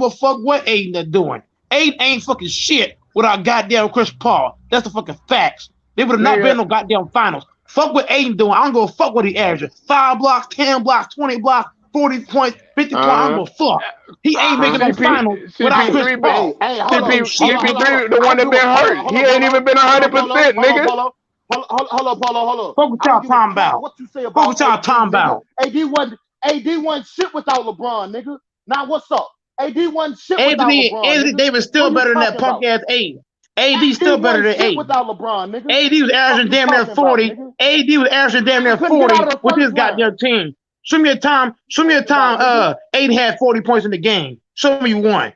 a fuck what Aiden is doing. Aiden ain't fucking shit without goddamn Chris Paul. That's the fucking facts. They would have not been no goddamn finals. Fuck what Aiden doing. I don't give a fuck what he averaging. 5 blocks, 10 blocks, 20 blocks, 40 points, 50 points. I don't give a fuck. He ain't making no finals without Chris Paul. CP3, the one that been hurt. He ain't even been 100%, nigga. Hold up. Fuck what y'all talking about. What you say about fuck what y'all talking about. AD wasn't shit without LeBron, nigga. Now what's up? AD wasn't shit without LeBron. Anthony Davis still better than that punk ass Aiden. AD still better than Aiden. Without LeBron, nigga. AD was averaging damn near 40. AD was averaging damn near 40 with his goddamn team. Show me a time. Aiden had 40 points in the game. Show me one.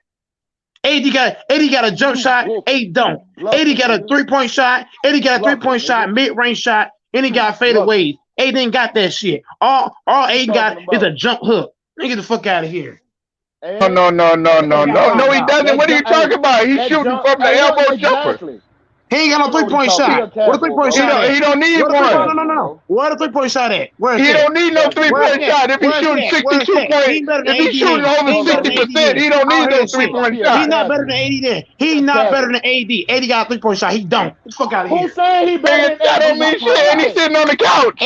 AD got a jump shot. AD don't. AD got a 3-point shot. AD got a 3-point shot, mid-range shot, and he got fadeaways. AD ain't got that shit. All AD got is a jump hook. Get the fuck out of here. No, he doesn't. What are you talking about? He's shooting from the elbow jumper. Exactly. He ain't got no 3-point shot. What a 3-point shot at? He don't need one. No. What a 3-point shot at? He don't need no 3-point shot. If he's shooting 62 points, if he's shooting over 60%, he don't need no 3-point shot. He's not better than AD then. He's not better than AD. AD got a 3-point shot. He don't. Get the fuck out of here. Who's saying he better than that? Don't mean shit. And he's sitting on the couch.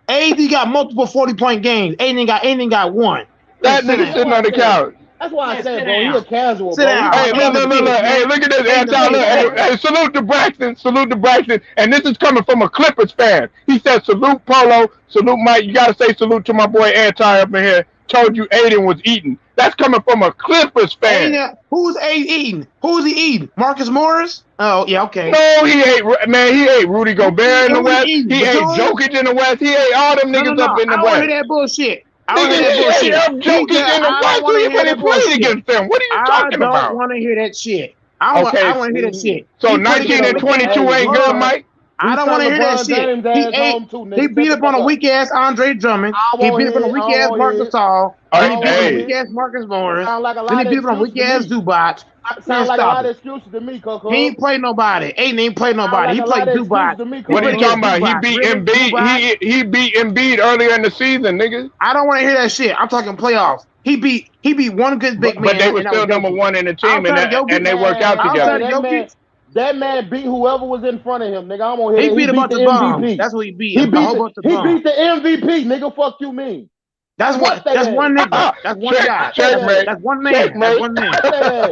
AD got multiple 40-point games. AD got one. That nigga sitting on the couch. That's why I said, bro, he a casual, bro. Hey, look. Hey, look at this, Anton. Hey, salute to Braxton. And this is coming from a Clippers fan. He said, salute Polo, salute Mike. You got to say salute to my boy Anton up in here. Told you Aiden was eating. That's coming from a Clippers fan. Who's eating? Who's he eating? Marcus Morris? Oh, yeah, okay. No, he ate Rudy Gobert in the West. He ate Jokic in the West. He ate all them niggas up in the West. I don't hear that bullshit. I'm joking in the West. Who you played against them? What are you talking about? I don't want to hear that shit. I want to hear that shit. So 19 and 22 ain't good, Mike? I don't want to hear that shit. He beat up on a weak ass Andre Drummond. He beat up on a weak ass Marc Gasol. Then he beat up on a weak ass Marcus Morris. Then he beat up on a weak ass Zubac. Sounds like a lot of excuses to me, Coco. He ain't played nobody. Aiden ain't played nobody. He played Zubac. What are you talking about? He beat Embiid. He beat Embiid earlier in the season, nigga. I don't want to hear that shit. I'm talking playoffs. He beat one good big man. But they were still number one in the team, and they worked out together. That man beat whoever was in front of him, nigga. I'm gonna hit. He beat a bunch of bums. That's what he beat. He beat the MVP, nigga. Fuck you, mean. That's one nigga. That's one guy. That's one man.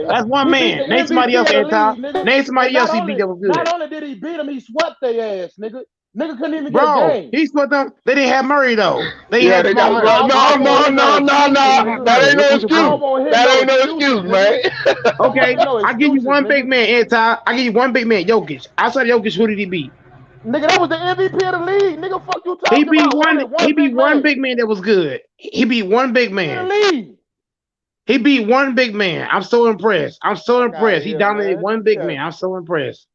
That's one man. Name somebody else, Anton. Name somebody else he beat that was good. Not only did he beat him, he swept their ass, nigga. Nigga couldn't even get a game. He swept them. They didn't have Murray though. No. That ain't no excuse. That ain't no excuse, man. Okay, I give you one big man, Anton. I give you one big man, Jokic. Outside of Jokic, who did he beat? Nigga, that was the MVP of the league. Nigga, fuck you talking about. He beat one big man that was good. He beat one big man. He beat one big man. I'm so impressed. He dominated one big man. I'm so impressed.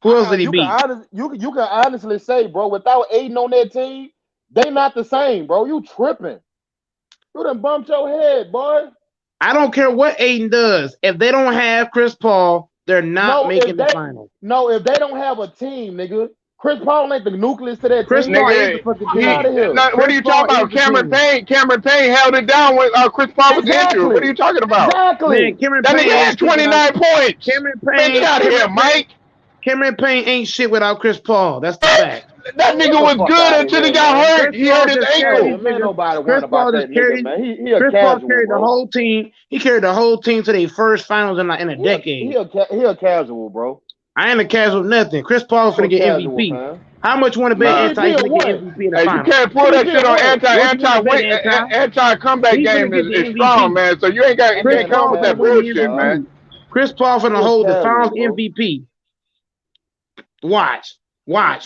Who else did he beat? You can honestly say, bro, without Aiden on that team, they not the same, bro. You tripping. You done bumped your head, boy. I don't care what Aiden does. If they don't have Chris Paul, they're not making the finals. No, if they don't have a team, nigga, Chris Paul ain't the nucleus to that Chris team. Paul is the fucking team. Out of here. What are you talking about? Cameron Payne held it down when Chris Paul was injured. What are you talking about? Exactly. Man, that nigga had 29 points. Cameron Payne. Get out of here, Mike. Cameron Payne ain't shit without Chris Paul. That's the fact. That nigga was good until he got hurt. He hurt his ankle. Chris Paul just carried the whole team. He carried the whole team to their first finals in a decade. He a casual, bro. I ain't a casual nothing. Chris Paul's finna get MVP. Man. How much want to bet Anti finna get MVP in the finals? You can't pull that shit on anti comeback game is strong, man. So you can't come with that bullshit, man. Chris Paul finna hold the finals MVP. Watch.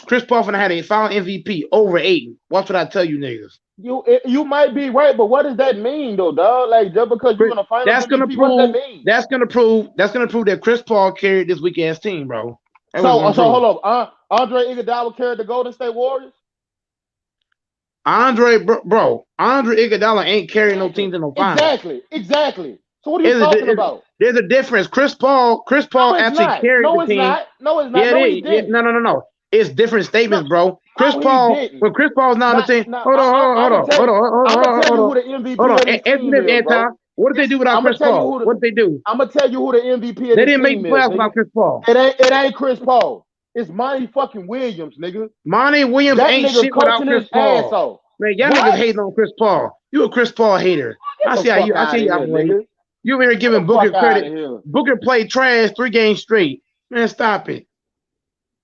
Chris Paul finna have a final MVP over Ayton. Watch what I tell you niggas. You might be right, but what does that mean though, dog? Like just because you're gonna find that's gonna prove that Chris Paul carried this weak ass team, bro. So hold up. Andre Iguodala carried the Golden State Warriors? Andre Iguodala ain't carrying no teams in no finals. Exactly. So what are you talking about? There's a difference. Chris Paul actually carried the team. No, it's not. Yeah, no. It's different statements, bro. When Chris Paul's not on the team. Hold on. What did they do without Chris Paul? What did they do? I'm gonna tell you who the MVP of They didn't make playoffs without Chris Paul. It ain't Chris Paul. It's Monty fucking Williams, nigga. Monty Williams ain't shit without Chris Paul. Man, y'all niggas hating on Chris Paul. You a Chris Paul hater. I see how you operate. You over here giving Booker credit. Booker played trash 3 games straight. Man, stop it.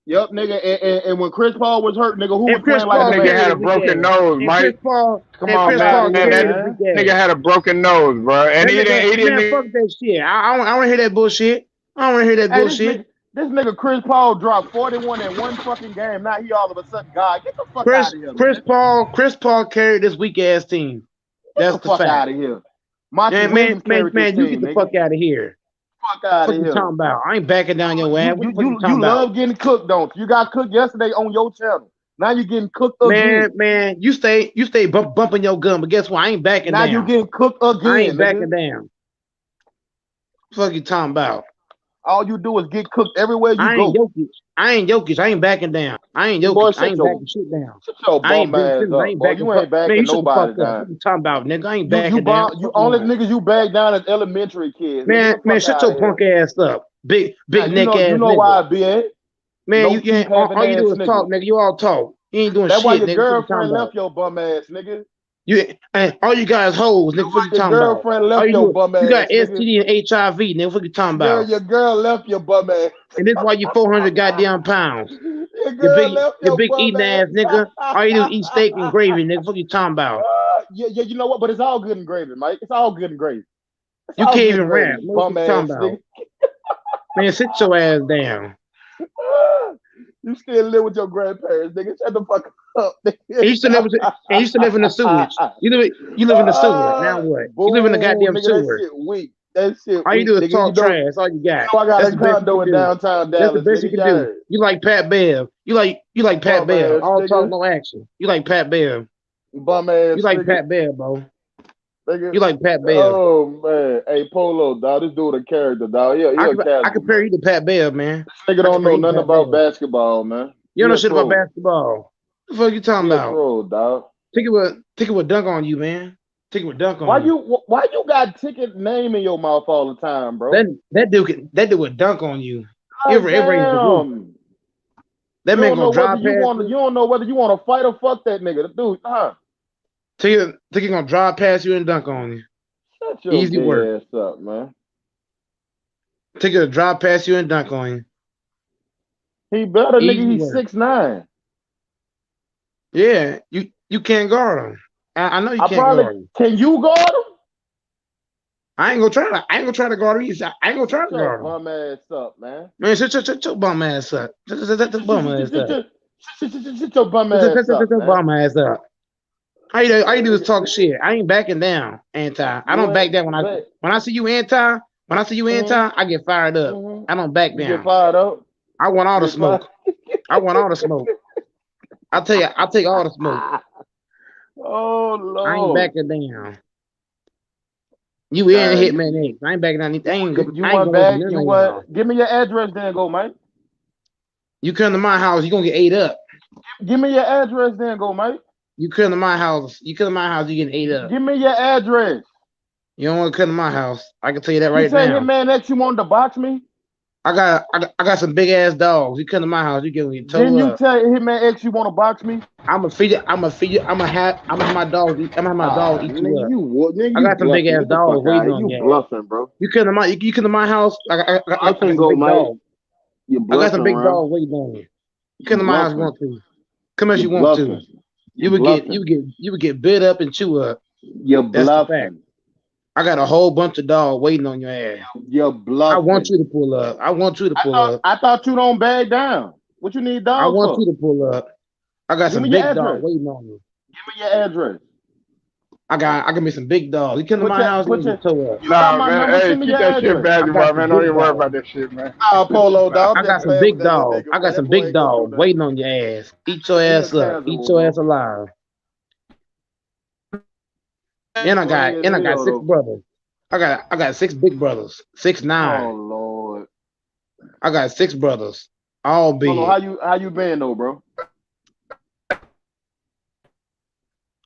Yep, nigga. And when Chris Paul was hurt, nigga, who was playing like that? Nigga had a broken nose, Mike. Come on, man. That nigga had a broken nose, bro. And he didn't. Man, fuck that shit. I don't want to hear that bullshit. This nigga Chris Paul dropped 41 in one fucking game. Now he all of a sudden God. Get the fuck out of here. Chris Paul carried this weak ass team. That's the fact. Out of here. Man, you get the fuck out of here. Fuck out of here. What you talking about? I ain't backing down your ass. You love getting cooked, don't you? You got cooked yesterday on your channel. Now you getting cooked again. Man, you stay bumping your gun, but guess what? I ain't backing Now down. you getting cooked again. I ain't backing nigga. down. Fuck you talking about? All you do is get cooked everywhere you go. I ain't Jokic. I ain't backing down. I ain't Jokic. Boy, I ain't backing shit down. Shut your I ain't bum Ben ass Simmons. I up, ain't boy. backing. You ain't Man, backing you shut the nobody fuck up. down. What you talking about, nigga? I ain't You backing down. only niggas you bag down as elementary kids. Man, Nigga, shut your punk ass up. Big neck ass you know nigga. why I be at? Man, No you ain't all you do is talk, nigga. You all talk. You ain't doing That's shit, why your nigga. girlfriend left your bum ass, nigga. All you guys hoes, nigga. What you talking about? Your girlfriend left your bum ass. You got nigga. STD and HIV, nigga. What you talking about? Your girl left your bum ass. And this is why you 400 goddamn pounds. Your girl left your your big bum eating ass, nigga. All you do is eat steak and gravy, nigga. What you talking about? Yeah, you know what? But it's all good and gravy, Mike. It's all good and gravy. You can't even rap. What you talking about? Nigga. Man, sit your ass down. You still live with your grandparents, nigga. Shut the fuck up, nigga. And you still live in the sewage. You live in the sewer. Now what? Boom, You live in the goddamn nigga, sewer. That shit weak. That shit All you do is nigga, talk trash. That's all you got. I got That's a condo in downtown Dallas. That's the best you can do. You like Pat Bev. You like Pat Bev. All talk, no action. You like Pat Bev. Bum ass. You like Pat Bev, bro. Nigga. You like Pat Bev. Oh man, hey Polo, dog. This dude a character, dog. Yeah, I compare you to Pat Bev, man. This nigga don't know nothing about basketball, man. You don't know shit about basketball. What the fuck you talking about? Troll, dog. Ticket would dunk on you, man. Ticket would dunk on you. Why you got Ticket name in your mouth all the time, bro? That dude would dunk on you. Damn. That man gonna drive past you. You don't know whether you want to fight or fuck that nigga. The dude, Ticket gonna drive past you and dunk on you. Shut your Easy work. Ass up, man. Ticket to drive past you and dunk on you. He better, Easy nigga. He's work. 6'9". Yeah, you can't guard him. I know you can't guard him. Can you guard him? I ain't gonna try to guard him. I ain't gonna try to guard him. Bum ass up, man. Man, shut your bum ass up. Shut your bum ass up. Shut your bum ass up. Shut your bum ass up. All you do is talk shit. I ain't backing down, anti. I don't back down when I see you anti. When I see you anti, I get fired up. I don't back down. You get fired up. I want all the smoke. I want all the smoke. I'll take all the smoke. Oh Lord. I ain't backing down. You in Hitman X. I ain't backing down. Give me your address then, go, Mike. You come to my house, you gonna get ate up. Give me your address then, go, Mike. You come to my house, you getting ate up. Give me your address. You don't want to come to my house. I can tell you that right now. You say Hitman X, you wanted to box me? I got some big ass dogs. You come to my house, you get me. Didn't you tell Hitman X you want to box me? I'm gonna have my dogs. I'm gonna have my dogs eat you up. I got some big ass dogs waiting on you. You bluffing, bro. You come to my house. I got some big dogs. I got some big dogs waiting on you. You come to my house, want to. Come as you want to. You would get bit up and chew up. You're bluffing. I got a whole bunch of dogs waiting on your ass. You're bluffing. I want you to pull up. I thought you don't bag down. What you need dogs I want you to pull up. I got some big dogs waiting on you. Give me your address. I got me some big dogs. You come to my house, you toe up. Nah, man. Hey, keep that shit basketball, man. Don't even worry about that shit, man. Polo dog. I got some big dogs. I got some big dogs waiting on your ass. Eat your ass up. Eat your ass alive. And I got 6 brothers. I got 6 big brothers. 6'9". Oh Lord. I got 6 brothers. All big. How you been though, bro?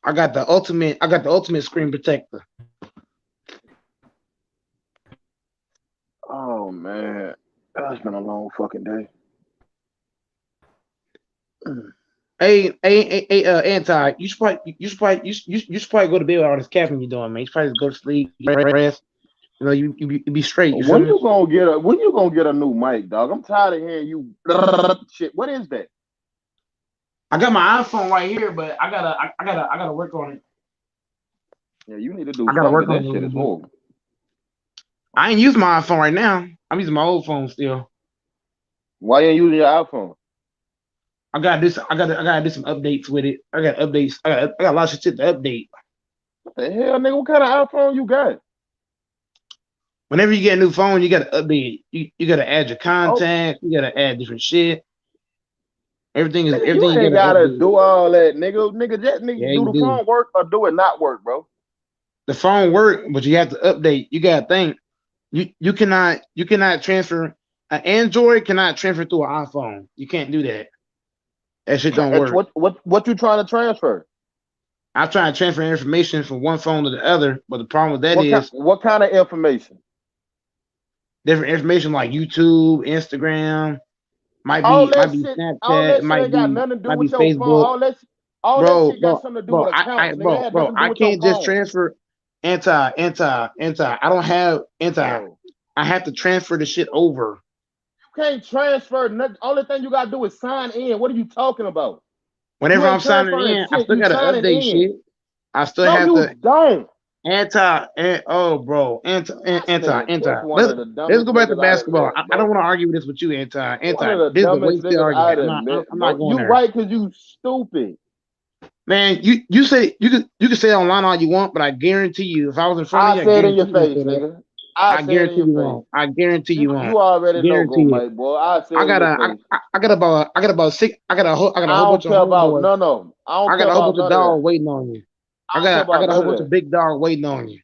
I got the ultimate screen protector. Oh man. That's been a long fucking day. Hey, anti. You should probably go to bed with all this caffeine you're doing, man. You should probably go to sleep, rest. You know, you be straight. When you gonna get a new mic, dog? I'm tired of hearing you shit. What is that? I got my iPhone right here, but I gotta work on it. Yeah, you need to do. I gotta work on that shit. Is horrible. I ain't using my iPhone right now. I'm using my old phone still. Why you ain't using your iPhone? I gotta do some updates with it. I got updates. I got a lot of shit to update. What the hell, nigga? What kind of iPhone you got? Whenever you get a new phone, you gotta update it. You gotta add your contacts. You gotta add different shit. Everything is Nigga, everything you you ain't gotta gotta update. do all that, nigga. Nigga, just Yeah, do you the do. phone work or do it not work, bro. The phone work, but you have to update. You gotta think. You cannot transfer an Android cannot transfer through an iPhone. You can't do that. That shit don't work. What you trying to transfer? I'm trying to transfer information from one phone to the other, but the problem with that is What kind of information? different information like YouTube, Instagram, might All be might that be shit, all Snapchat, that shit ain't got nothing to do might be with your phone. Facebook. All that Bro, shit got bro, something to do bro, with accounts, nigga. It had nothing to do I with your can't just phone. transfer anti. I don't have anti. Bro, I have to transfer the shit over. you can't transfer nothing. Only thing you gotta do is sign in. What are you talking about? You Whenever I'm ain't signing transferring in, I shit. still You gotta signing update in. shit. I still No, have you to don't. oh bro, anti. This one of the Let's dumbest go back to niggas I done basketball. met, I don't bro. want to argue with this with you, One of the This is a dumbest wasted niggas I argument. done met, I'm not bro. going You there. right because you stupid. Man, you say you can say it online all you want, but I guarantee you, if I was in front of I you, I said in your guarantee you won't face, say that. nigga. I I said in guarantee your you face. won't. I guarantee you won't. You already know, go, Guarantee it. mate, boy. I said in your face. I got about six. I got a I whole don't bunch of care about homeboys. no. I don't I care got a whole about bunch of none of that. dogs waiting on you. I don't care I about got a whole none of bunch of that. big dogs waiting on you.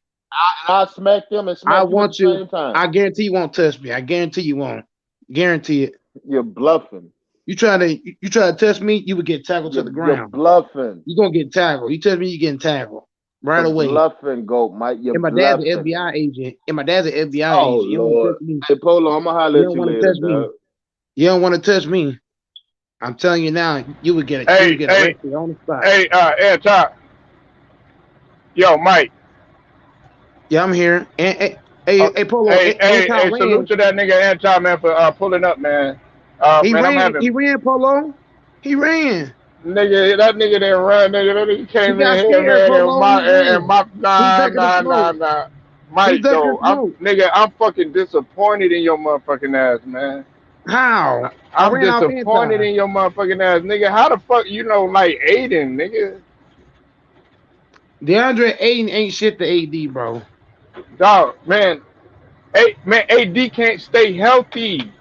I smack them and I smack you at the want you. same time. I guarantee you won't touch me. I guarantee you won't. Guarantee it. You're bluffing. You try to touch me, you would get tackled to the You're ground. bluffing. You gonna get tackled. You touch me, you getting tackled right You're away. bluffing, goat, Mike. You're And my dad's an bluffing. FBI agent. And my dad's an FBI Oh agent. You don't Lord. touch me. Hey Polo, I'm gonna holler You at don't you want to later, touch me. dog. You don't want to touch me. I'm telling you now, you would get Hey, arrested on the spot. hey, Anti. Yo, Mike. Yeah, I'm here. And Uh, Polo, hey, Anton salute ran. to that nigga Anti, man, for pulling up, man. He Man, I'm ran. having He ran, Polo. He ran. nigga. That nigga didn't run, nigga. That nigga He came in got here, scared, man, and Polo. He ran. He nah, ducking the nah, nah, smoke. nah. He Mike, ducking though, smoke. I'm fucking disappointed in your motherfucking ass, man. How? I I'm ran off disappointed Anton. in your motherfucking ass, nigga. How the fuck you know like Aiden, nigga? Deandre Ayton ain't shit to AD, bro. Dog, man. AD can't stay healthy.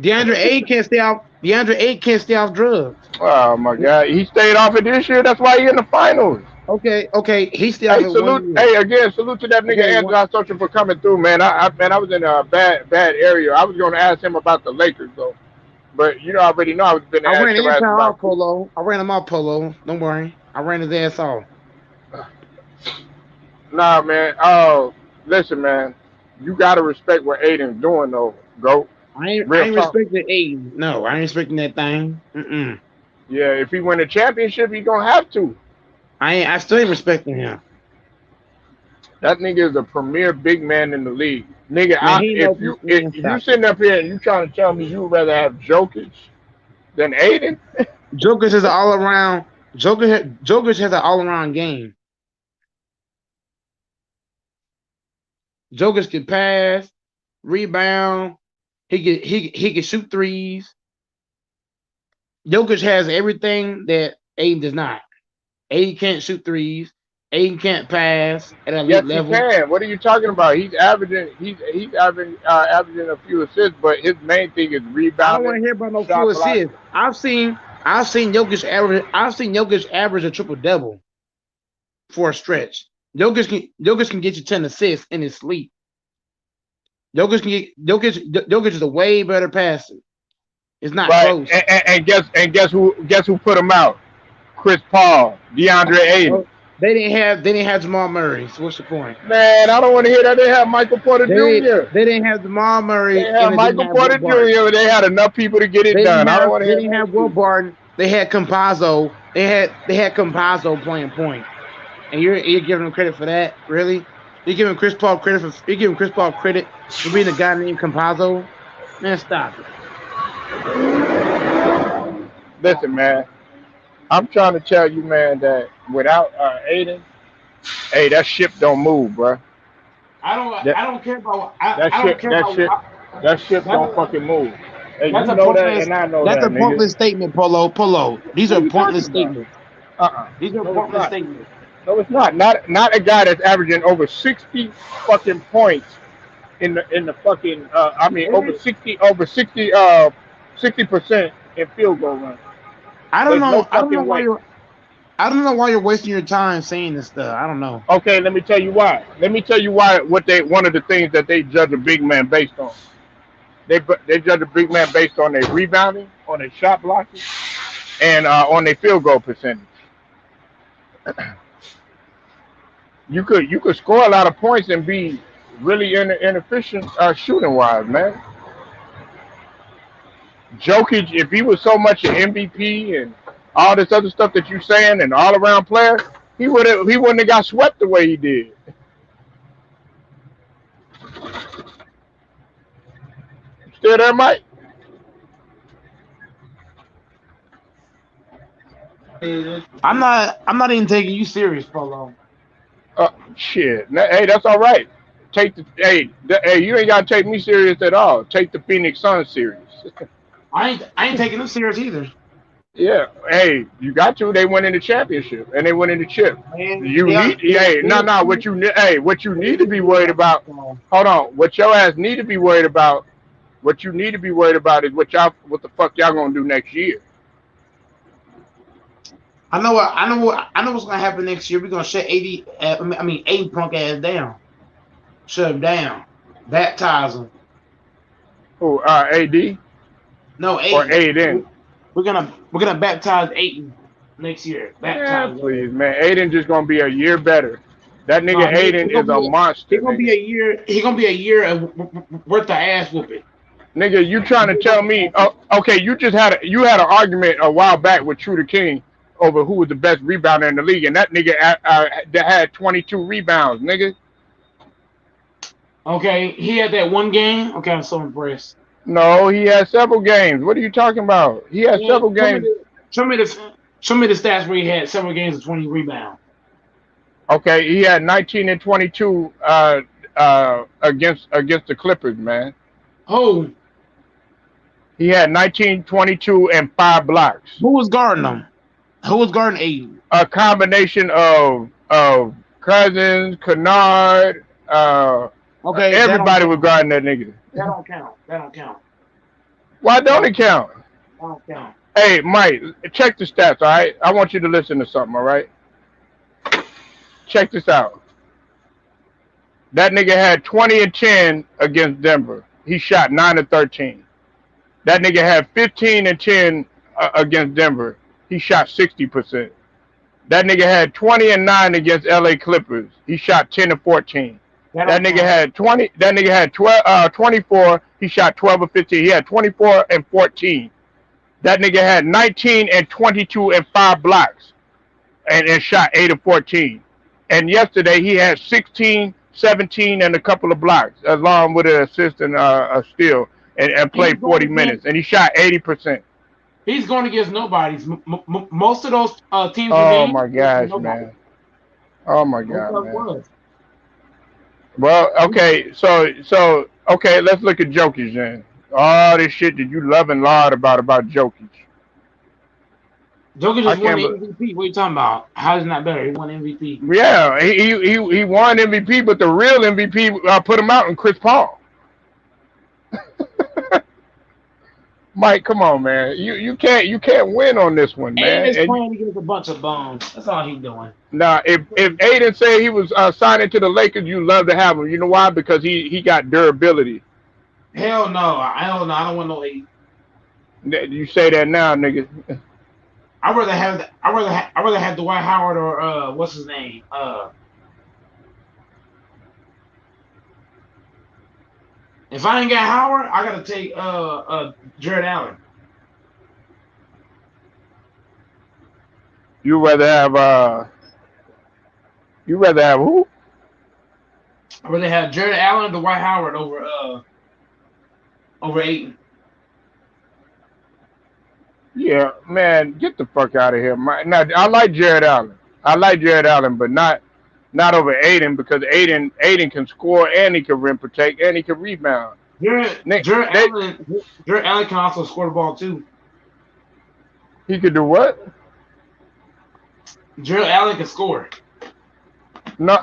Deandre Ayton can't stay off drugs. Oh my god, he stayed off it this year. That's why he in the finals. Okay. He stayed off Hey, it salute. 1 year. Hey, again, salute to that nigga Okay, one. Andrew Social for coming through, man. Man, I was in a bad area. I was gonna ask him about the Lakers though, but you know, I already know I was gonna I ask ran your ass Anton about. off, Polo. I ran him off, Polo. Don't worry. I ran his ass off. Nah, man. Oh, listen, man. You gotta respect what Aiden's doing though, go. I Real ain't talk. respecting Aiden. No, I ain't respecting that thing. Yeah, if he win a championship, he gonna have to. I still ain't respecting him. That nigga is a premier big man in the league. Nigga, Man, he know if man, you stop it. sitting up here and you trying to tell me you would rather have Jokic than Aiden, Jokic is an all around. Jokic has an all around game. Jokic can pass, rebound. He can shoot threes. Jokic has everything that Aiden does not. Aiden can't shoot threes. Aiden can't pass at an elite yes he level. can. What are you talking about? He's averaging a few assists, but his main thing is I don't want rebounding, to hear about no full shot block. assists. I've seen Jokic average a triple double for a stretch. Jokic can get you 10 assists in his sleep. Jokic is a way better passer. It's not Right, close. and guess who put him out? Chris Paul, DeAndre Ayton. Well, they didn't have Jamal Murray. So what's the point? Man, I don't want to hear that. They had Michael Porter Jr. They didn't have Jamal They Murray had and they didn't Michael have Will Porter Barton. Jr. They had enough people to get it done. I don't want to They hear didn't no have Will excuse. Barton. They had Compazzo. They had Compazzo playing point. And you're giving him credit for that? Really? You're giving Chris Paul credit for being a guy named Compazzo? Man, stop it. Listen, man. I'm trying to tell you, man, that without Aiden, hey, that ship don't move, bro. That I don't care about that I don't ship care that about ship that ship don't that, fucking move. Hey, that's you a know that, pointless and I know that's that, a nigga. pointless statement, Polo. These What are are you pointless talking about? statements. Uh-uh. These are No, it's pointless not. statements. No, it's not. Not a guy that's averaging over 60 fucking points in the fucking. I mean, over Every 60 60% in field goal range. I don't There's no know. I don't know fucking why way. you're. I don't know why you're wasting your time saying this stuff. I don't know. Okay, let me tell you why. Let me tell you why. One of the things that they judge a big man based on. They judge a big man based on their rebounding, on their shot blocking, and on their field goal percentage. You could score a lot of points and be really inefficient shooting wise, man. Jokic, if he was so much an MVP and all this other stuff that you saying and all around player, he wouldn't have got swept the way he did. Still there, Mike? I'm not even taking you serious, Polo. Shit. Hey, that's all right. Hey, you ain't gotta take me serious at all. Take the Phoenix Suns serious. I ain't taking them serious either. Yeah. Hey, you got to. They went in the championship and they went in the chip. Man, You need. Hey, no. What you need to be worried about. Hold on. What your ass need to be worried about. What you need to be worried about is what the fuck y'all gonna do next year. I know what's gonna happen next year. We're gonna shut 80. Aiden punk ass down. Shut him down. Baptize him. Who? AD No, Aiden. or Aiden? We're gonna baptize Aiden next year. Yeah, please, man. Aiden just gonna be a year better. That nigga Aiden is a monster. He's gonna be a year. He's gonna be a year worth of ass whooping. Nigga, you trying to tell me? Okay, you had an argument a while back with True the King over who was the best rebounder in the league, and that nigga that had 22 rebounds, nigga. Okay, he had that one game. Okay, I'm so impressed. No, he had several games. What are you talking about? He had several games. Show me the stats where he had several games of 20 rebounds. Okay, he had 19 and 22 against the Clippers, man. Oh. He had 19, 22, and 5 blocks. Who was guarding him? Who was guarding Aiden? A combination of Cousins, Kennard, okay, everybody was guarding that nigga. That don't count. Why don't it count? That don't count. Hey, Mike, check the stats, all right? I want you to listen to something, all right? Check this out. That nigga had 20 and 10 against Denver. He shot 9 and 13. That nigga had 15 and 10 against Denver. He shot 60%. That nigga had 20 and 9 against LA Clippers. He shot 10 and 14. That nigga had 20. That nigga had 24. He shot 12 or 15. He had 24 and 14. That nigga had 19 and 22 and 5 blocks, and shot 8 or 14. And yesterday he had 16, 17, and a couple of blocks, along with an assist and a steal, and played 40 minutes. And he shot 80%. He's going against nobody's. Most of those teams. Oh my gosh, man! Oh my god, man! Well, okay, so okay, let's look at Jokic then. All this shit that you love and laud about Jokic. Jokic just won MVP. What are you talking about? How is it not better? He won MVP. Yeah, he won MVP, but the real MVP put him out in Chris Paul. Mike, come on, man. You can't win on this one, man. Aiden's playing against a bunch of bums. That's all he's doing. Nah, if Aiden said he was signing to the Lakers, you'd love to have him. You know why? Because he got durability. Hell no. I don't want no Aiden. You say that now, nigga. I'd rather have Dwight Howard or what's his name? If I ain't got Howard, I gotta take Jared Allen. You rather have who? I'd rather have Jared Allen or Dwight Howard over Ayton. Yeah, man, get the fuck out of here. Now, I like Jared Allen. But not over Aiden, because Aiden can score and he can rim protect and he can rebound. Jared Allen can also score the ball too. He could do what? Jared Allen can score. No,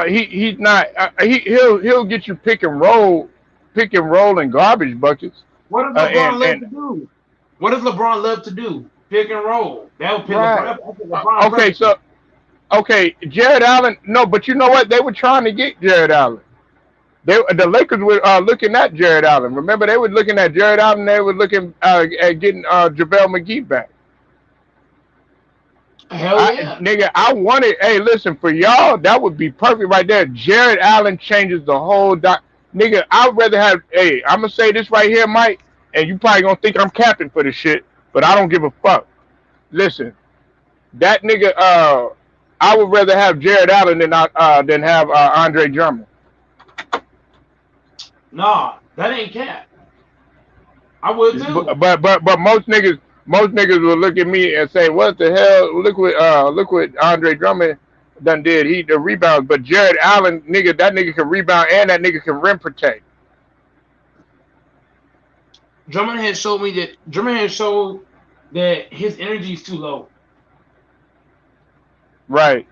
he's not. He'll get you pick and roll and garbage buckets. What are they going to let him do? What does LeBron love to do? Pick and roll. That would pick Right. LeBron. Okay, so Jared Allen. No, but you know what? They were trying to get Jared Allen. The Lakers were looking at Jared Allen. Remember, they were looking at Jared Allen. They were looking at getting JaVale McGee back. Hell yeah. Nigga, I wanted. Hey, listen, for y'all, that would be perfect right there. Jared Allen changes the whole. Nigga, I'd rather have. Hey, I'm gonna say this right here, Mike, and you probably gonna think I'm capping for this shit, but I don't give a fuck. Listen, that nigga. I would rather have Jared Allen than have Andre Drummond. Nah, that ain't cap. I would too. But most niggas will look at me and say, "What the hell? Look what Andre Drummond done did. He the rebounds, but Jared Allen, nigga, that nigga can rebound and that nigga can rim protect." Drummond has showed that his energy is too low. Right.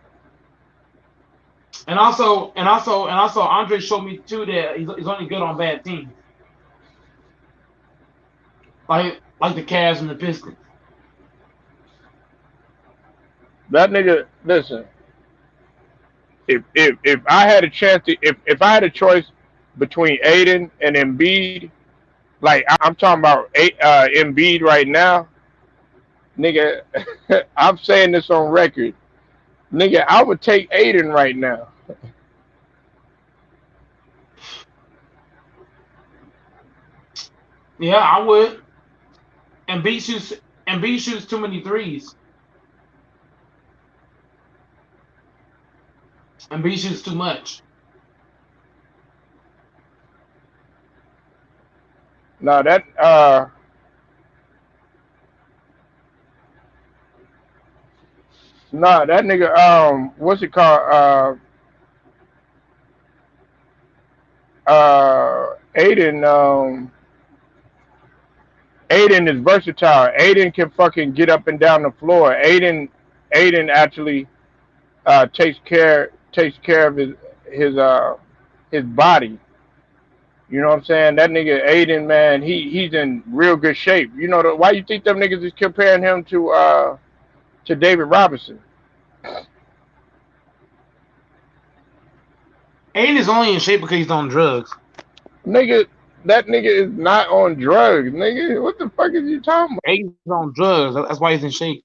And also, Andre showed me too that he's only good on bad teams, like the Cavs and the Pistons. That nigga, listen. If I had a chance to, if I had a choice between Ayton and Embiid, like I'm talking about Embiid right now, nigga, I'm saying this on record, nigga, I would take Ayton right now. Yeah, I would. Embiid shoots too many threes. Embiid shoots too much. No, that that nigga what's it called? Aiden is versatile. Aiden can fucking get up and down the floor. Aiden actually takes care of his body. You know what I'm saying? That nigga Aiden, man, he's in real good shape. You know why you think them niggas is comparing him to David Robinson? Aiden is only in shape because he's on drugs. Nigga, that nigga is not on drugs, nigga. What the fuck is you talking about? Aiden's on drugs. That's why he's in shape.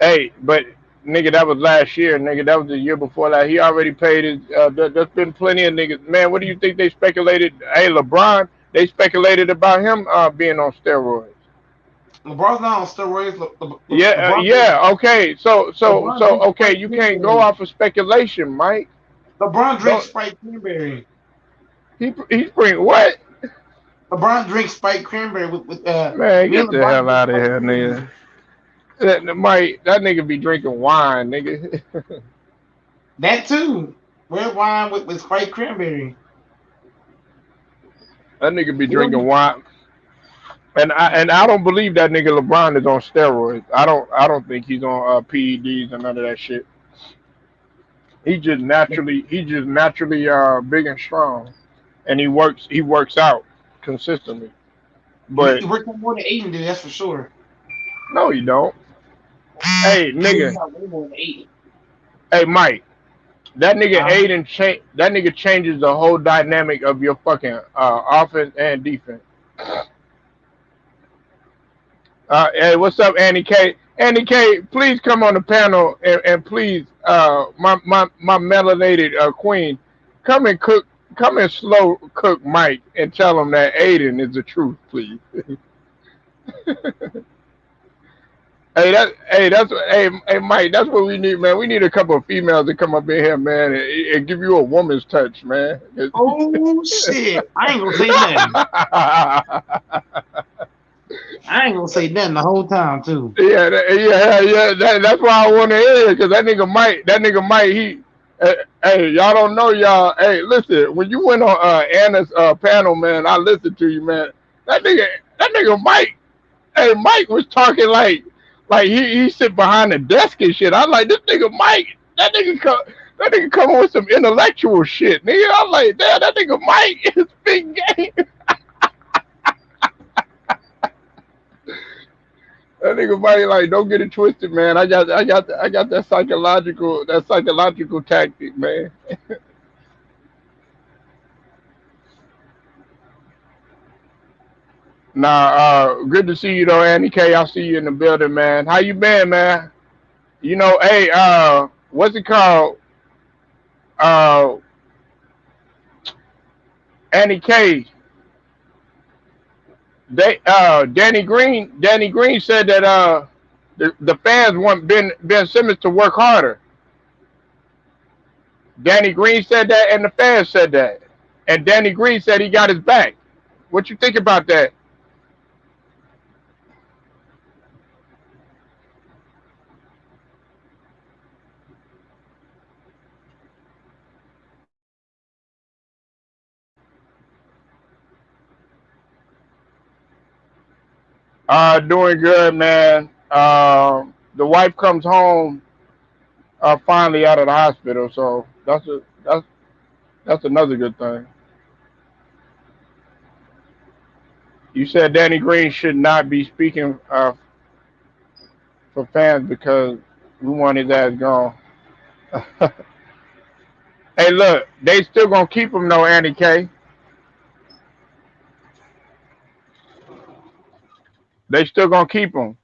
Hey, but nigga, that was last year, nigga. That was the year before that. He already paid his. There's been plenty of niggas. Man, what do you think they speculated? Hey, LeBron, they speculated about him being on steroids. LeBron's not on steroids. Yeah. Okay, so okay, you can't go off of speculation, Mike. LeBron drinks Sprite cranberry. He's bring what? LeBron drinks Sprite cranberry with Man, get the hell out of here, nigga. Mike, that nigga be drinking wine, nigga. That too. Red wine with Sprite cranberry. That nigga be drinking wine. And I don't believe that nigga LeBron is on steroids. I don't think he's on PEDs and none of that shit. He's just naturally big and strong, and he works out consistently. But he works more than Aiden did, that's for sure. No, you don't. Hey, nigga. Hey, Mike. That nigga Aiden that nigga changes the whole dynamic of your fucking offense and defense. Hey, what's up, Annie K? Annie K, please come on the panel and please, my melanated queen, come and slow cook Mike and tell him that Aiden is the truth, please. Hey, Mike, that's what we need, man. We need a couple of females to come up in here, man, and give you a woman's touch, man. Oh shit! I ain't gonna say nothing. I ain't gonna say nothing the whole time too. Yeah. That's why I want to hear it, because that nigga Mike, he. Hey, y'all don't know, y'all. Hey, listen, when you went on Anna's panel, man, I listened to you, man. That nigga Mike. Hey, Mike was talking like he sit behind the desk and shit. I like this nigga Mike. That nigga come with some intellectual shit, nigga. I'm like, damn, that nigga Mike is big game. That nigga might like don't get it twisted, man. I got that psychological tactic, man. Nah, good to see you though, Andy K. I see you in the building, man. How you been, man? Hey, what's it called? Uh, Andy K. Danny Green said that the fans want Ben Simmons to work harder. Danny Green said that, and the fans said that. And Danny Green said he got his back. What you think about that? Doing good, man. The wife comes home finally out of the hospital, so that's another good thing. You said Danny Green should not be speaking for fans because we want his ass gone. Hey, look, they still gonna keep him though, Andy K. They still gonna keep him.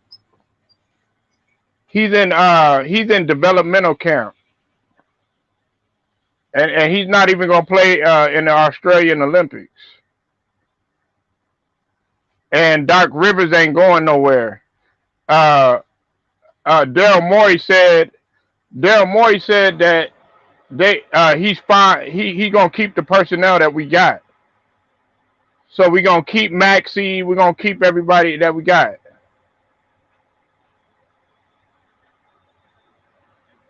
He's in developmental camp, and he's not even gonna play in the Australian Olympics. And Doc Rivers ain't going nowhere. Uh, Daryl Morey said that he's fine. He gonna keep the personnel that we got. So we gonna keep Maxie. We're gonna keep everybody that we got.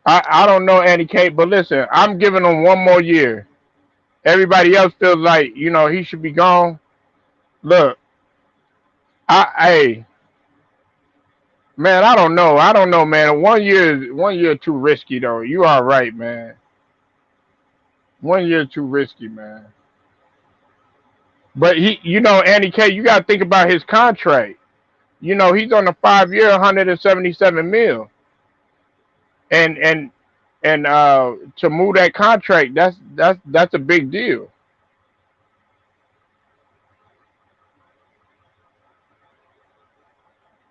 I don't know Andy Kate, but listen, I'm giving him one more year. Everybody else feels like he should be gone. Look, hey man, I don't know, man. 1 year too risky though. You are right, man. 1 year too risky, man. But Andy K, you got to think about his contract. He's on a 5 year, 177 mil, and to move that contract, that's a big deal.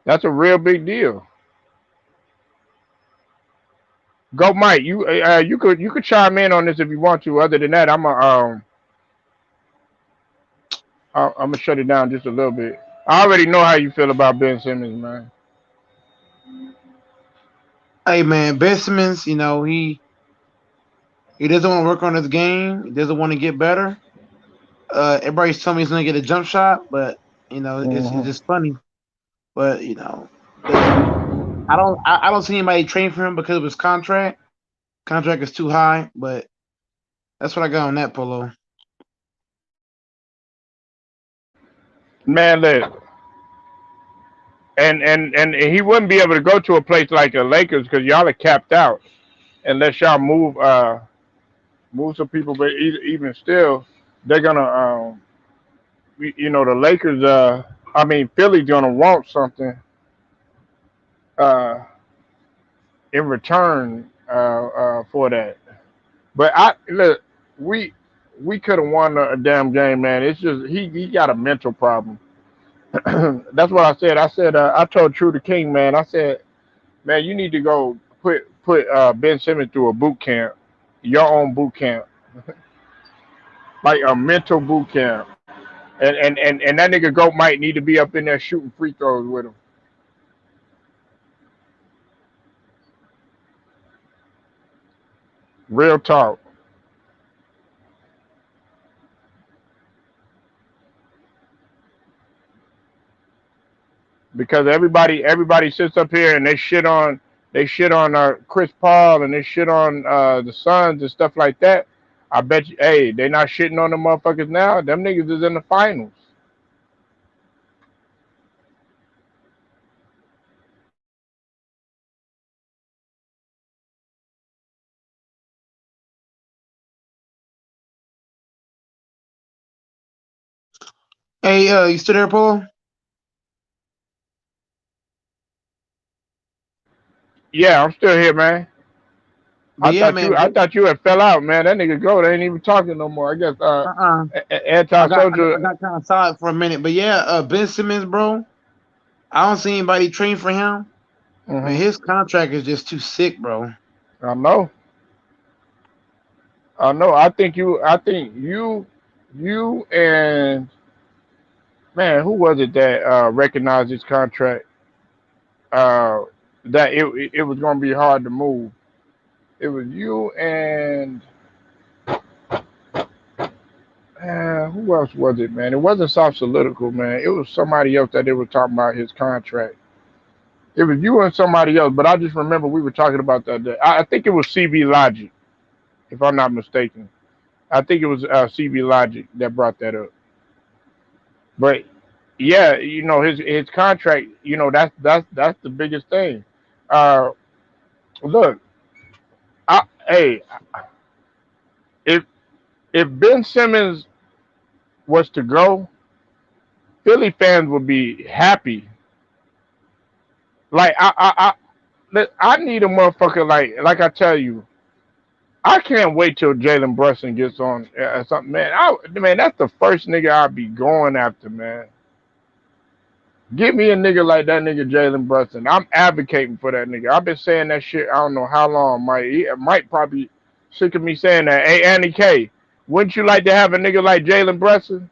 That's a real big deal. Go, Mike. You could chime in on this if you want to. Other than that, I'm gonna shut it down just a little bit. I already know how you feel about Ben Simmons, man. Hey man, Ben Simmons, he doesn't want to work on his game. He doesn't want to get better. Everybody's telling me he's gonna get a jump shot, but it's Hmm. just funny. But the I don't see anybody train for him because of his contract. Contract is too high, but that's what I got on that polo. Man, look, and he wouldn't be able to go to a place like the Lakers because y'all are capped out unless y'all move some people. But even still, they're gonna the Lakers. I mean, Philly's gonna want something uh, in return for that. But I look, we we could have won a damn game, man. It's just he got a mental problem. That's what I said. I told True the King, man. I said, man, you need to go put Ben Simmons through a boot camp, your own boot camp, like a mental boot camp. And that nigga Goat might need to be up in there shooting free throws with him. Real talk. Because everybody sits up here and they shit on Chris Paul and they shit on the Suns and stuff like that. I bet you, hey, they not shitting on the motherfuckers now. Them niggas is in the finals. Hey, you still there, Polo? Yeah, I'm still here, man. But yeah, man. I thought you had fell out, man. That nigga go. They ain't even talking no more. I guess Uh-uh. I anti-social. got kind of solid for a minute. But yeah, Ben Simmons, bro. I don't see anybody train for him. Man, Hmm. his contract is just too sick, bro. I know. I know. I think you and man, who was it that recognized his contract? Uh, that it was gonna be hard to move. It was you and who else was it, man? It wasn't Soft Political, man. It was somebody else that they were talking about his contract. It was you and somebody else, but I just remember we were talking about that. I think it was CB Logic, if I'm not mistaken. I think it was CB Logic that brought that up. But yeah, his contract. That's the biggest thing. Uh, Look, hey, if Ben Simmons was to go, Philly fans would be happy. Like I need a motherfucker like I tell you. I can't wait till Jalen Brunson gets on something, man. Man, that's the first nigga I'll be going after, man. Get me a nigga like that nigga Jalen Brunson. I'm advocating for that nigga. I've been saying that shit. I don't know how long. Mike probably sick of me saying that. Hey, Annie K, wouldn't you like to have a nigga like Jalen Brunson?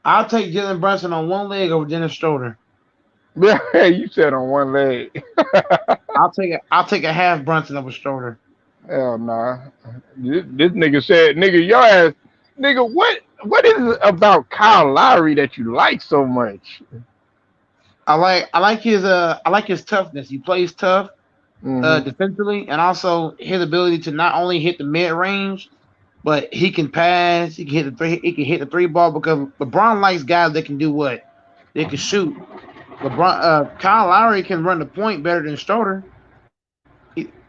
I'll take Jalen Brunson on one leg over Dennis Schroeder. Yeah, you said on one leg. I'll take a half Brunson over Schroeder. Hell nah. This nigga said, nigga, your ass, nigga, what is it about Kyle Lowry that you like so much? I like his toughness. He plays tough Hmm. defensively, and also his ability to not only hit the mid range, but he can pass. He can hit the three. He can hit the three ball because LeBron likes guys that can do what they can shoot. Kyle Lowry can run the point better than Schroeder.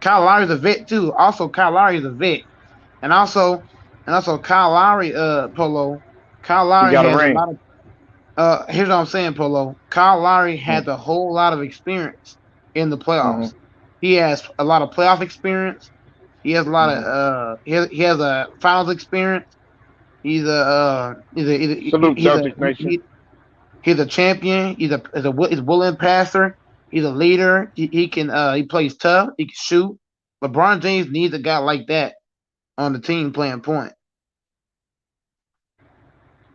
Kyle Lowry's a vet too. Also, Kyle Lowry's a vet, and also Kyle Lowry, Polo. Kyle He Lowry got a has a ring. lot of. Here's what I'm saying, Polo. Kyle Lowry Hmm. has a whole lot of experience in the Hmm. playoffs. He has a lot of playoff experience. He has a lot of Hmm. he has a finals experience. Salute Celtics Nation. He's a champion. He's a willing passer. He's a leader. He plays tough. He can shoot. LeBron James needs a guy like that on the team playing point.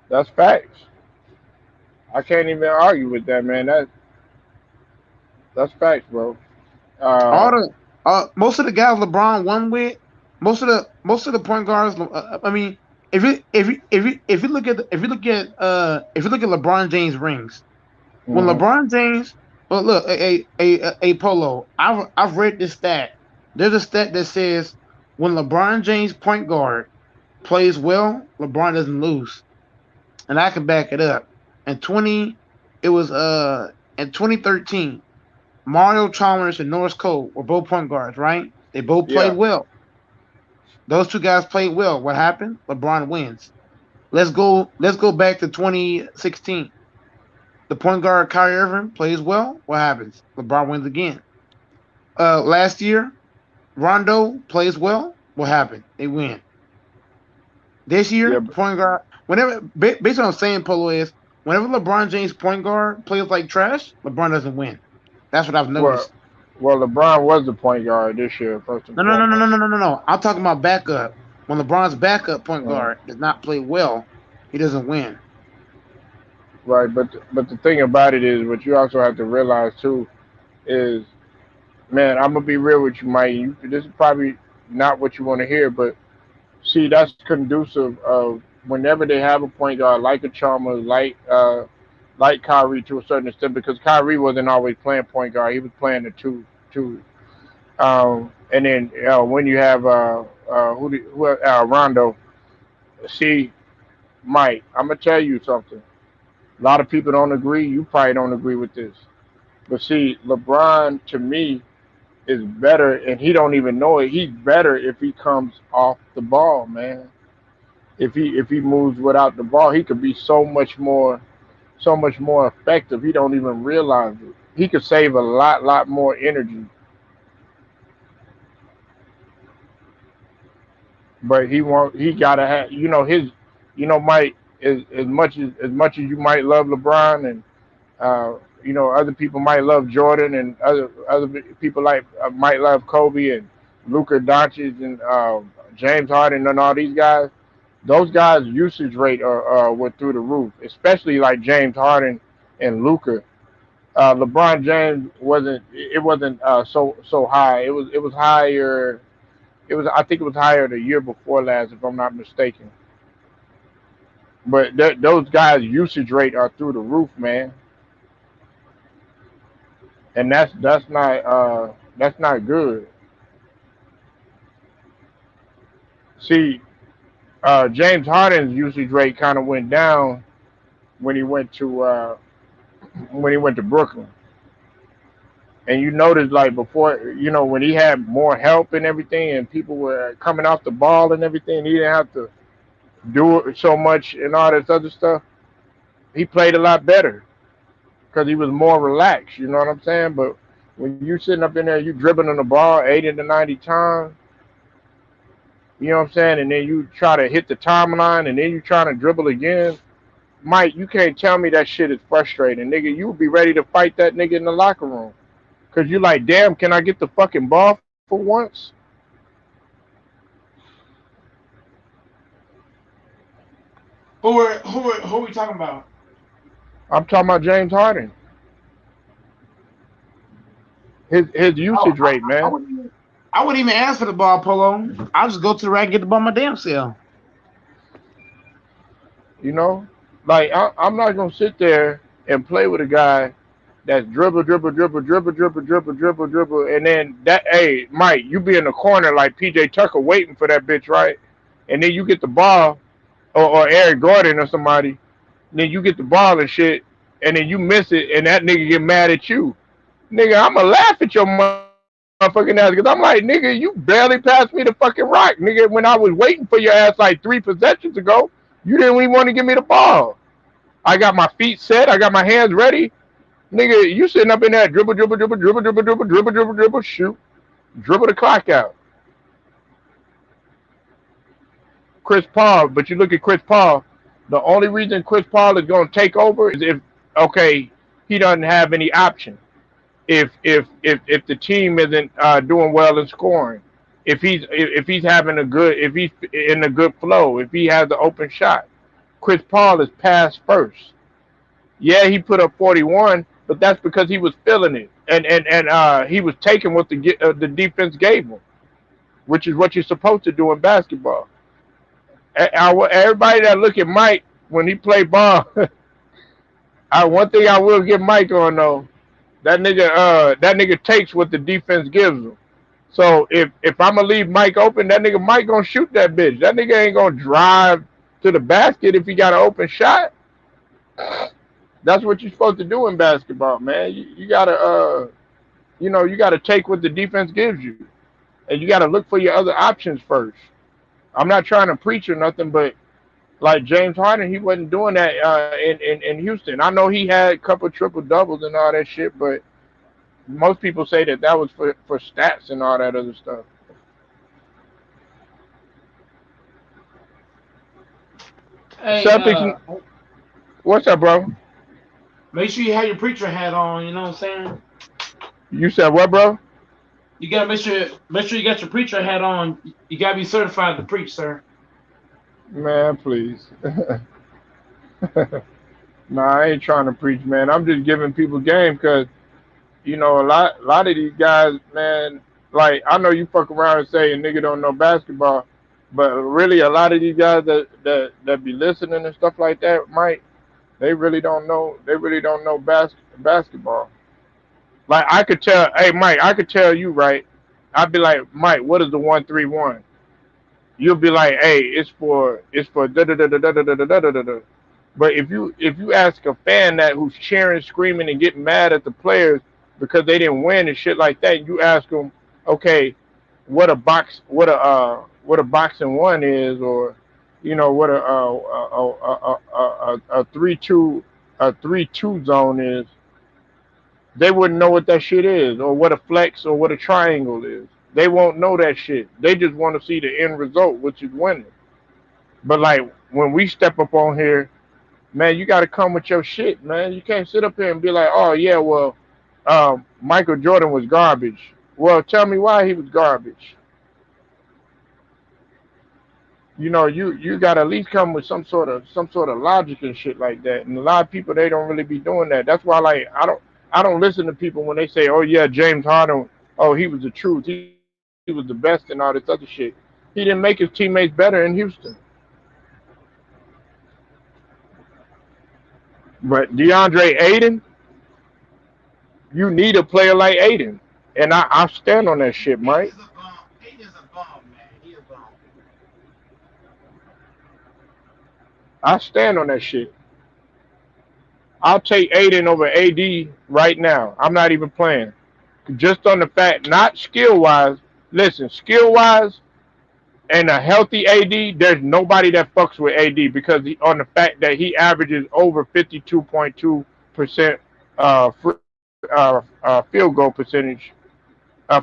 That's facts. I can't even argue with that, man. That's facts, bro. All Uh, the Most of the guys LeBron won with, most of the point guards. I mean, if you look at LeBron James rings, when hmm. LeBron James, well, look, a Polo. I've read this stat. There's a stat that says when LeBron James point guard plays well, LeBron doesn't lose, and I can back it up. In 20, it was in 2013, Mario Chalmers and Norris Cole were both point guards, right? They both played Yeah. well. Those two guys played well. What happened? LeBron wins. Let's go back to 2016. The point guard Kyrie Irving plays well. What happens? LeBron wins again. Last year, Rondo plays well. What happened? They win. This Yeah. year, the point guard, based on what I'm saying, Polo is whenever LeBron James point guard plays like trash, LeBron doesn't win. That's what I've Well, noticed. well, LeBron was the point guard this year, first and No, no, no, no, no, foremost. no, no, no, no. I'm talking about backup. When LeBron's backup point Uh, guard does not play well, he doesn't win. right, but the thing about it is, what you also have to realize too is, man, I'm gonna be real with you, Mike. This is probably not what you want to hear, but see, that's conducive of whenever they have a point guard like a Chalmers, like Kyrie to a certain extent, because Kyrie wasn't always playing point guard; he was playing the two. And then when you have Rondo, see, Mike, I'm gonna tell you something. A lot of people don't agree. You probably don't agree with this, but see, LeBron to me is better, and he don't even know it. He's better if he comes off the ball, man. If he moves without the ball, he could be so much more effective. He don't even realize it. He could save a lot more energy but he gotta have his Mike, as much as you might love LeBron and other people might love Jordan and other people might love Kobe and Luka Doncic and James Harden and all these guys. Those guys' usage rate went through the roof, especially like James Harden and Luka. LeBron James wasn't so high. It was higher. I think it was higher the year before last, if I'm not mistaken. But those guys' usage rate are through the roof, man, and that's not good. See, James Harden's usage rate kind of went down when he went to Brooklyn, and you notice like before, when he had more help and everything, and people were coming off the ball and everything, he didn't have to do it so much and all this other stuff. He played a lot better because he was more relaxed. You know what I'm saying? But when you sitting up in there, you dribbling on the ball 80 to 90 times. You know what I'm saying? And then you try to hit the timeline, and then you trying to dribble again. Mike, you can't tell me that shit is frustrating, nigga. You would be ready to fight that nigga in the locker room. Cause you like, damn, can I get the fucking ball for once? Who are we talking about? I'm talking about James Harden. His Oh, usage rate, I man. wouldn't even ask for the ball, Polo. I'll just go to the rack and get the ball my damn self. You know, like I'm not gonna sit there and play with a guy that's dribble, dribble, dribble, dribble, dribble, dribble, dribble, dribble, and then hey, Mike, you be in the corner like PJ Tucker waiting for that bitch, right? And then you get the ball, or Eric Gordon or somebody, then you get the ball and shit, and then you miss it, and that nigga get mad at you. Nigga, I'ma laugh at your motherfucking ass because I'm like, nigga, you barely passed me the fucking rock, nigga. When I was waiting for your ass like 3 possessions ago, you didn't even want to give me the ball. I got my feet set, I got my hands ready. Nigga, you sitting up in there, dribble, dribble, dribble, dribble, dribble, dribble, dribble, dribble, dribble, shoot, dribble the clock out. Chris Paul, but you look at Chris Paul, the only reason Chris Paul is going to take over is if, okay, he doesn't have any option. If the team isn't doing well in scoring, if he's having a good, if he's in a good flow, if he has the open shot, Chris Paul is pass first. Yeah, he put up 41, but that's because he was feeling it, and he was taking what the defense gave him, which is what you're supposed to do in basketball. Everybody that look at Mike when he play ball, one thing I will give Mike on though, that nigga takes what the defense gives him. So if I'm gonna leave Mike open, that nigga Mike gonna shoot that bitch. That nigga ain't gonna drive to the basket if he got an open shot. That's what you're supposed to do in basketball, man. You gotta you gotta take what the defense gives you, and you gotta look for your other options first. I'm not trying to preach or nothing, but like James Harden, he wasn't doing that in Houston. I know he had a couple triple doubles and all that shit, but most people say that was for stats and all that other stuff. Hey, Celtics, what's up, bro? make sure you have your preacher hat on. You know what I'm saying? You said what, bro? You gotta make sure you got your preacher hat on. You gotta be certified to preach, sir. Man, please. Nah, I ain't trying to preach, man. I'm just giving people game because a lot of these guys, man. Like I know you fuck around and say a nigga don't know basketball, but really a lot of these guys that be listening and stuff like that, Mike, they really don't know. They really don't know basketball. Like I could tell, hey Mike, I could tell you right. I'd be like, Mike, what is the 1-3-1? You'll be like, hey, it's for da da da da da da da da da da da. But if you ask a fan that who's cheering, screaming, and getting mad at the players because they didn't win and shit like that, you ask them, okay, what a boxing one is, or what a 3-2 zone is, they wouldn't know what that shit is, or what a flex or what a triangle is. They won't know that shit. They just want to see the end result, which is winning. But like when we step up on here, man, you got to come with your shit, man. You can't sit up here and be like, oh yeah, well, Michael Jordan was garbage. Well, tell me why he was garbage. You know, you got to at least come with some sort of logic and shit like that. And a lot of people they don't really be doing that. That's why like I don't listen to people when they say, oh yeah, James Harden, oh he was the truth, he was the best and all this other shit. He didn't make his teammates better in Houston. But DeAndre Ayton, you need a player like Ayton, and I stand on that shit, Mike. Hayden's a bum. Hayden's a bum, man. He a bum. I stand on that shit. I'll take Aiden over AD right now. I'm not even playing. Just on the fact, not skill wise. Listen, skill wise and a healthy AD, there's nobody that fucks with AD because on the fact that he averages over 52.2% field goal percentage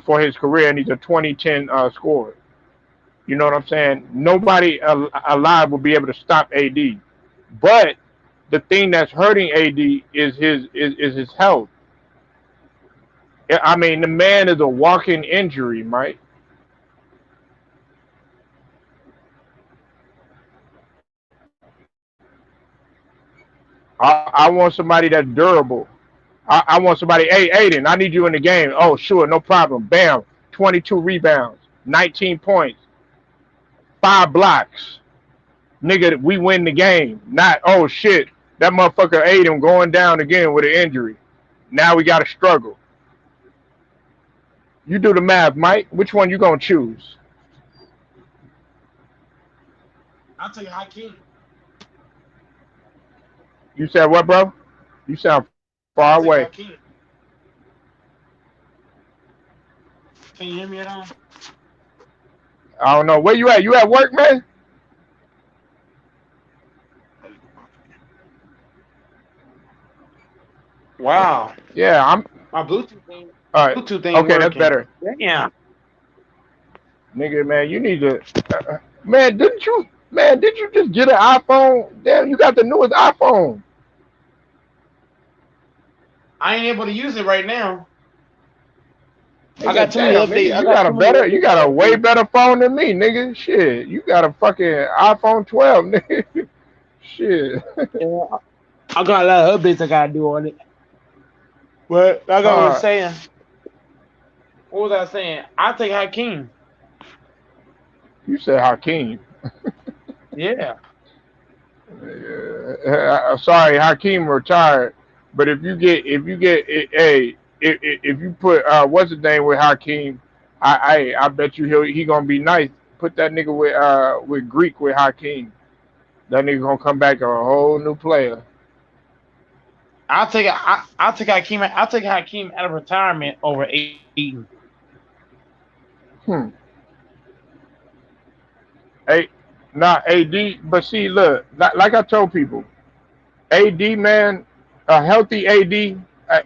for his career, and he's a 2010 scorer. You know what I'm saying? Nobody alive will be able to stop AD. But the thing that's hurting AD is his health. I mean, the man is a walking injury, Mike. I want somebody that's durable. I want somebody, hey, Aiden, I need you in the game. Oh, sure, no problem. Bam, 22 rebounds, 19 points, 5 blocks. Nigga, we win the game. Not, oh, shit, that motherfucker Aiden going down again with an injury. Now we got to struggle. You do the math, Mike. Which one you going to choose? I'll tell you Hakeem. You said what, bro? You sound far I'll take away. Hakeem. Can you hear me at all? I don't know. Where you at? You at work, man? Wow. Yeah, I'm. My Bluetooth thing. All right. Bluetooth ain't Okay, that's working. better. Yeah. Nigga, man, you need to. Man, didn't you? Man, did you just get an iPhone? Damn, you got the newest iPhone. I ain't able to use it right now. I Nigga, got too many damn, updates. nigga, you got a way better phone than me, nigga. Shit, you got a fucking iPhone 12, nigga. Shit. Yeah, I got a lot of updates I gotta do on it. But like I was Uh, saying, what was I saying? I take Hakeem. you said Hakeem. Yeah. Sorry, Hakeem retired. But hey, if you put what's his name with Hakeem, I bet you he gonna be nice. Put that nigga with Greek with Hakeem. That nigga gonna come back a whole new player. I'll take Hakeem. I'll take Hakeem out of retirement over Ayton. Hmm. Hey, not AD, but see, look, like I told people, AD man, a healthy AD.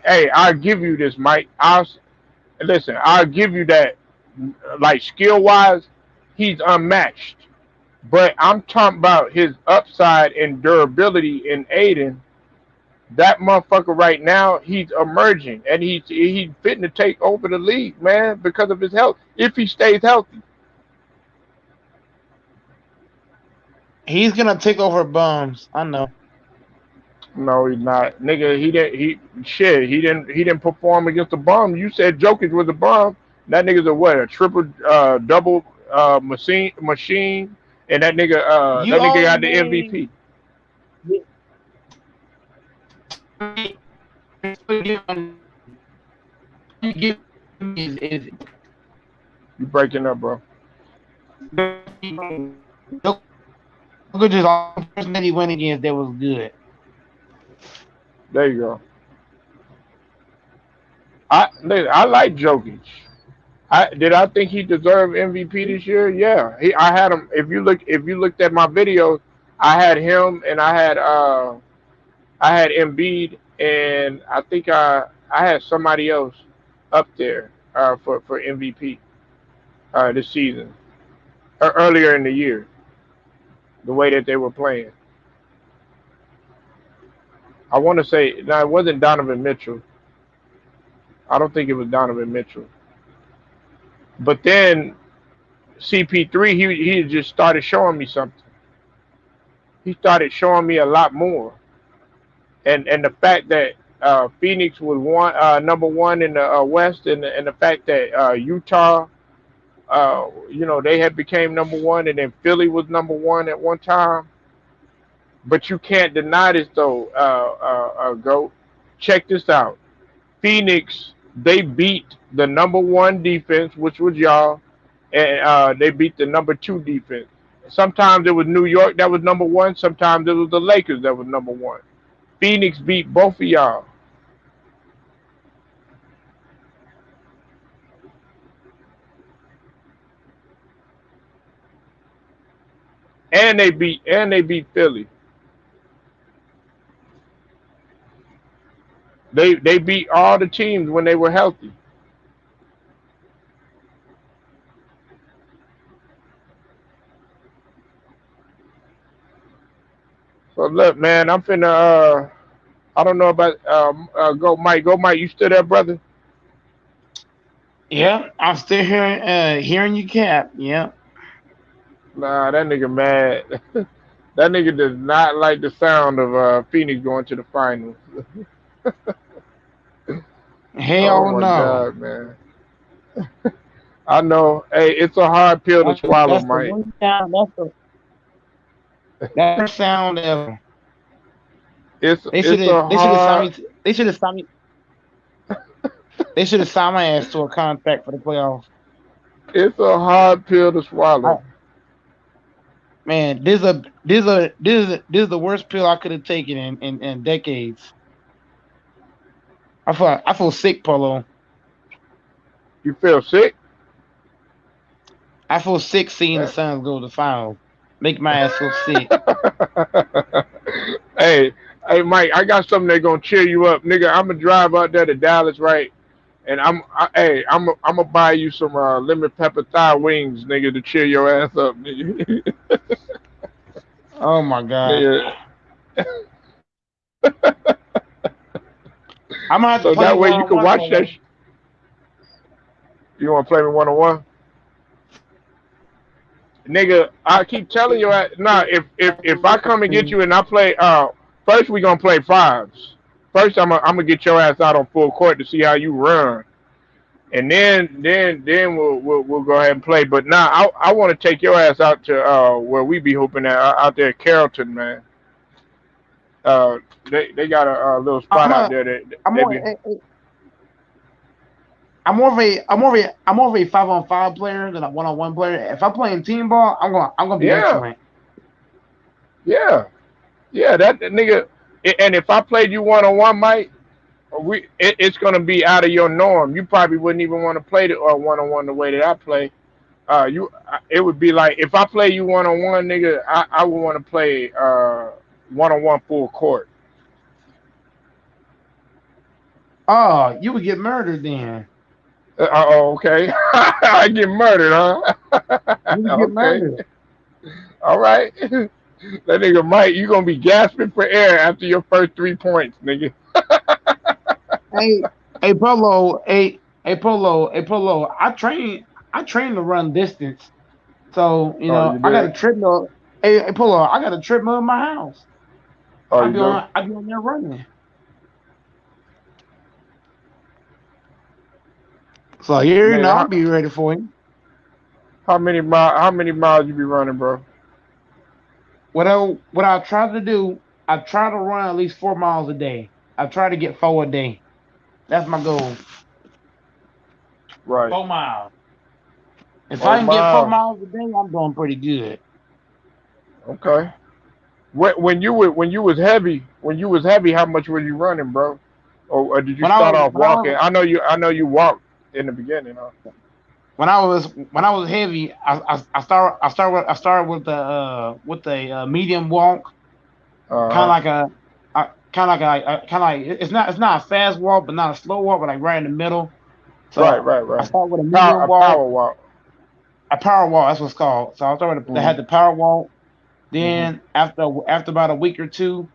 Hey, I'll give you this, Mike. Listen. I'll give you that. Like skill wise, he's unmatched. But I'm talking about his upside and durability in Aiden. That motherfucker right now, he's emerging and he's fitting to take over the league, man, because of his health. If he stays healthy. He's gonna take over bums. I know. No, he's not. Nigga, he didn't perform against the bum. You said Jokic was a bum. That nigga's a what? A triple double machine and You that nigga only got the name MVP. is You breaking up, bro. Jokic is the only person that he went against that was good. There you go. I like Jokic. I think he deserved MVP this year? Yeah. I had him if you looked at my videos, I had him and I had Embiid and I think I had somebody else up there for MVP. this season, earlier in the year, the way that they were playing. I want to say now it wasn't Donovan Mitchell. I don't think it was Donovan Mitchell. But then CP3, he just started showing me something. He started showing me a lot more, and the fact that Phoenix was number one in the West, and the fact that Utah, they had became number one, and then Philly was number one at one time. But you can't deny this though, Go. Check this out. Phoenix, they beat the number one defense, which was y'all, and they beat the number two defense. Sometimes it was New York that was number one. Sometimes it was the Lakers that was number one. Phoenix beat both of y'all, and they beat Philly. They beat all the teams when they were healthy. So look, man, I'm finna. I don't know about Go Mike. Go Mike. You still there, brother? Yeah, I'm still hearing you, Cap. Yeah. Nah, that nigga mad. That nigga does not like the sound of Phoenix going to the finals. Oh Hell my no. god, man. I know. Hey, it's a hard pill to swallow, That's the Mike. worst sound. That's the worst sound ever. It's They should it's have. a They should have signed hard me. They should have signed me. They should have signed my ass to a contract for the playoffs. it's a hard pill to I, swallow. man, this is the worst pill I could have taken in decades. I feel sick, Polo. You feel sick? I feel sick seeing the Suns go to the finals. Make my ass feel sick. hey, hey, Mike, I got something that's gonna cheer you up, nigga. I'm gonna drive out there to Dallas, right? And hey, I'm gonna buy you some lemon pepper thigh wings, nigga, to cheer your ass up, nigga. Oh my god. nigga. I'm gonna have to So play you that way one you on can one, watch that. Polo. You want to play me 1-on-1? Nigga, I keep telling you, nah. If I come and get you and I play, first we gonna play fives. First, I'm gonna get your ass out on full court to see how you run, and then we'll go ahead and play. But now I want to take your ass out to where we be hooping at out there at Carrollton, man. Uh, they got a little spot I'm out a there that I'm they more be. I'm more of a 5-on-5 player than a 1-on-1 player. If I'm playing team ball, I'm gonna be Yeah, excellent. yeah, yeah. That nigga. And if I played you 1-on-1, Mike, it's gonna be out of your norm. You probably wouldn't even want to play the 1-on-1 the way that I play. It would be like if I play you 1-on-1, nigga, I would want to play 1-on-1 full court. Oh, you would get murdered then. Oh, okay. I get murdered, huh? You would get okay. murdered. All right. That nigga Mike, you gonna be gasping for air after your first 3 points, nigga. Hey, hey Polo. I train to run distance. So, Oh, you I got a did? treadmill. Hey Polo, I got a treadmill in my house. Oh, you do? I be on there running. So here, Nigga, I'll be ready for him. how many miles you be running, bro? What I try to do, I try to run at least 4 miles a day. I try to get 4 a day. That's my goal. Right. 4 miles. If I Oh, can get four miles. miles a day, I'm doing pretty good. Okay. When you was heavy, how much were you running, bro? Or did you When I start was off when I walking? was I know you walked in the beginning, huh? when I was heavy, I started with the medium walk, kind of Uh huh. like it's not a fast walk, but not a slow walk, but like right in the middle. Right, So right, I right. start with a Power medium a walk. power walk. a power walk. That's what's called. So I started. I Mm-hmm. had the power walk. Mm-hmm. Then after about a week or two,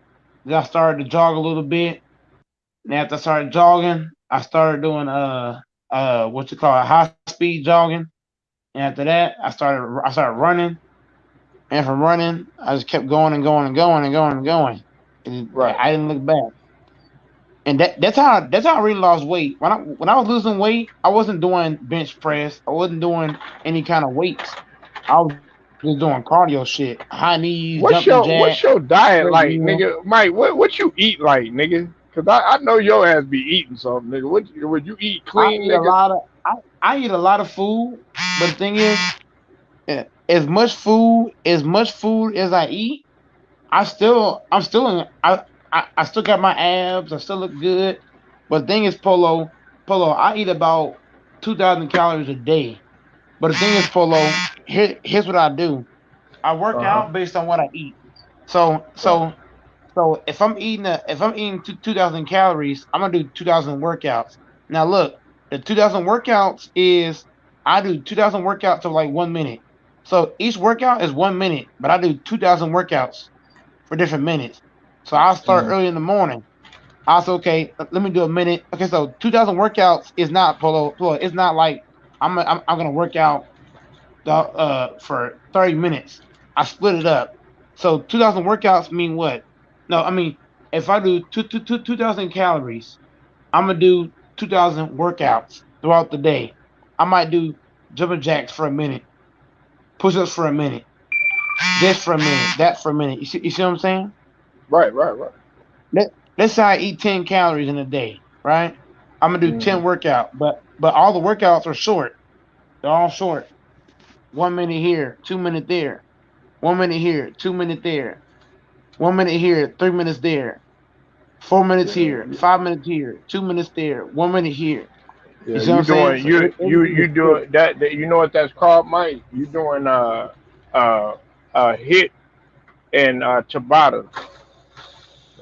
then I started to jog a little bit. And after I started jogging, I started doing what you call high speed jogging. And after that, I started running. And from running, I just kept going and going and going and going and going. And Right. I didn't look back. And that's how I really lost weight. When I was losing weight, I wasn't doing bench press. I wasn't doing any kind of weights. I was just doing cardio shit, high knees, jumping jack, What's your diet like, treadmill. nigga? Mike, what you eat like, nigga? Cause I know your ass be eating something, nigga. Would you eat I clean, eat a nigga? lot of I eat a lot of food, but the thing is, as much food as I eat, I'm still in I still got my abs. I still look good. But the thing is, Polo, I eat about 2,000 calories a day. But the thing is, Polo, here's what I do. I work Uh huh. out based on what I eat. So Right. so so if I'm eating 2,000 calories, I'm gonna do 2,000 workouts. Now look, the 2,000 workouts is I do 2,000 workouts of like 1 minute. So each workout is 1 minute, but I do 2,000 workouts for different minutes. So I'll start Mm. early in the morning. I say, okay, let me do a minute. Okay, so 2,000 workouts is not Polo. It's not like I'm gonna work out for 30 minutes. I split it up. So 2,000 workouts mean what? No, I mean if I do 2,000 calories, I'm gonna do 2,000 workouts throughout the day. I might do jumping jacks for a minute, push-ups for a minute, this for a minute, that for a minute. You see what I'm saying? Right. Right. Right. Let's say I eat 10 calories in a day, right? I'm gonna do 10 Mm. workouts, but all the workouts are short. They're all short. 1 minute here, 2 minute there. 1 minute here, 2 minute there. 1 minute here, 3 minutes there. 4 minutes Yeah. here, 5 minutes here, 2 minutes there. 1 minute here. You Yeah. see what You I'm saying? doing So everything you is strict. doing that? You know what that's called, Mike? You doing uh hit and Tabata.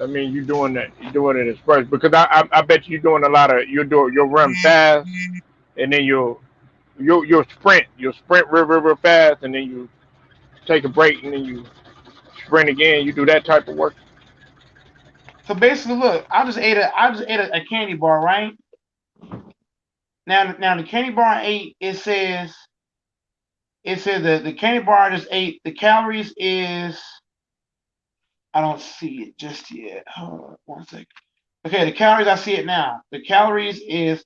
I mean, you doing that. You doing it express because I bet you doing a lot of you'll run fast and then you'll sprint real fast and then you take a break and then you sprint again. You do that type of work. So basically, look, I just ate a candy bar, right? Now the candy bar I ate, it says the candy bar I just ate, the calories is I don't see it just yet. Hold on 1 second. Okay, the calories I see it now. The calories is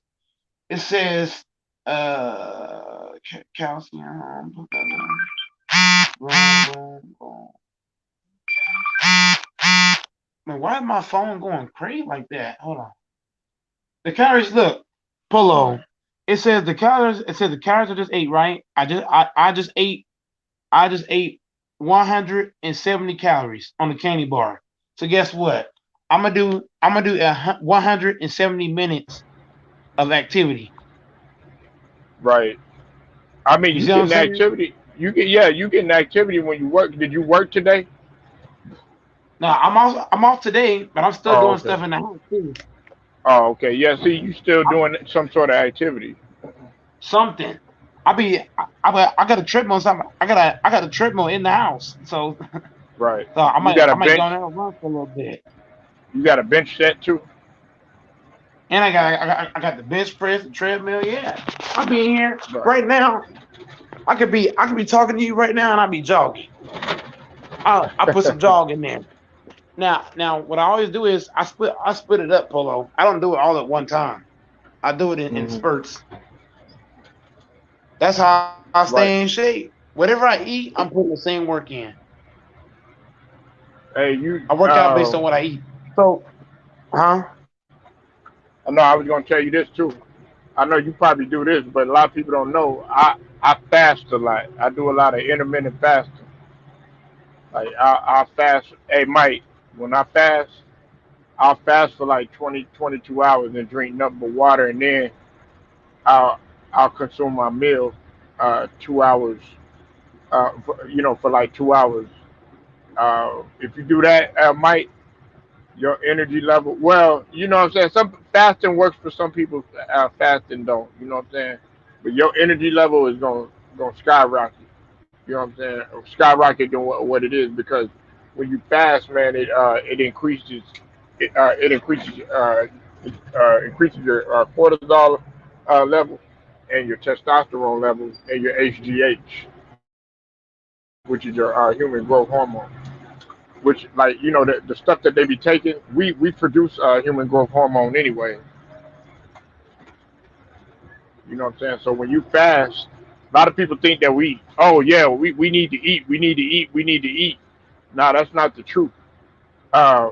it says calcium. Boom, boom, boom. Man, why is my phone going crazy like that? Hold on. The calories look, Polo. It says the calories. It says the calories I just ate. Right. I just ate 170 calories on the candy bar. So guess what? I'm gonna do 170 minutes of activity. Right. I mean, You you see what I'm getting saying? activity. You getting activity when you work. Did you work today? Now I'm off today, but I'm still Oh, doing okay. stuff in the house too. Oh, okay. Yeah. See, you still I'm doing some sort of activity. something. I got a treadmill. Something. I got a treadmill in the house. So Right. so I You might got a I might go in bench. there and run for a little bit. You got a bench set too. And I got the bench press, the treadmill. Yeah, I'll be in here Right. right now. I could be talking to you right now, and I'll be jogging. I put some jog in there. Now, what I always do is I split it up, Polo. I don't do it all at one time. I do it in Hmm. spurts. That's how I stay in Right. shape. Whatever I eat, I'm putting the same work in. Hey, I you. work out based on what I eat. So, huh? I know I was gonna tell you this too. I know you probably do this, but a lot of people don't know. I fast a lot. I do a lot of intermittent fasting. Like I fast. Hey, Mike, when I fast, I'll fast for like 22 hours and drink nothing but water, and then I'll I'll consume my meal 2 hours. For like 2 hours. If you do that, Mike, your energy level. Well, you know what I'm saying. Some fasting works for some people. Fasting don't. You know what I'm saying. But your energy level is gonna gonna skyrocket. You know what I'm saying? Skyrocket than what it is because when you fast, man, it increases it increases your cortisol level and your testosterone level and your HGH, which is your human growth hormone. Which, like, you know, the stuff that they be taking, we produce human growth hormone anyway. You know what I'm saying? So when you fast, a lot of people think that oh yeah, we need to eat, we need to eat, we need to eat. No, that's not the truth. Uh,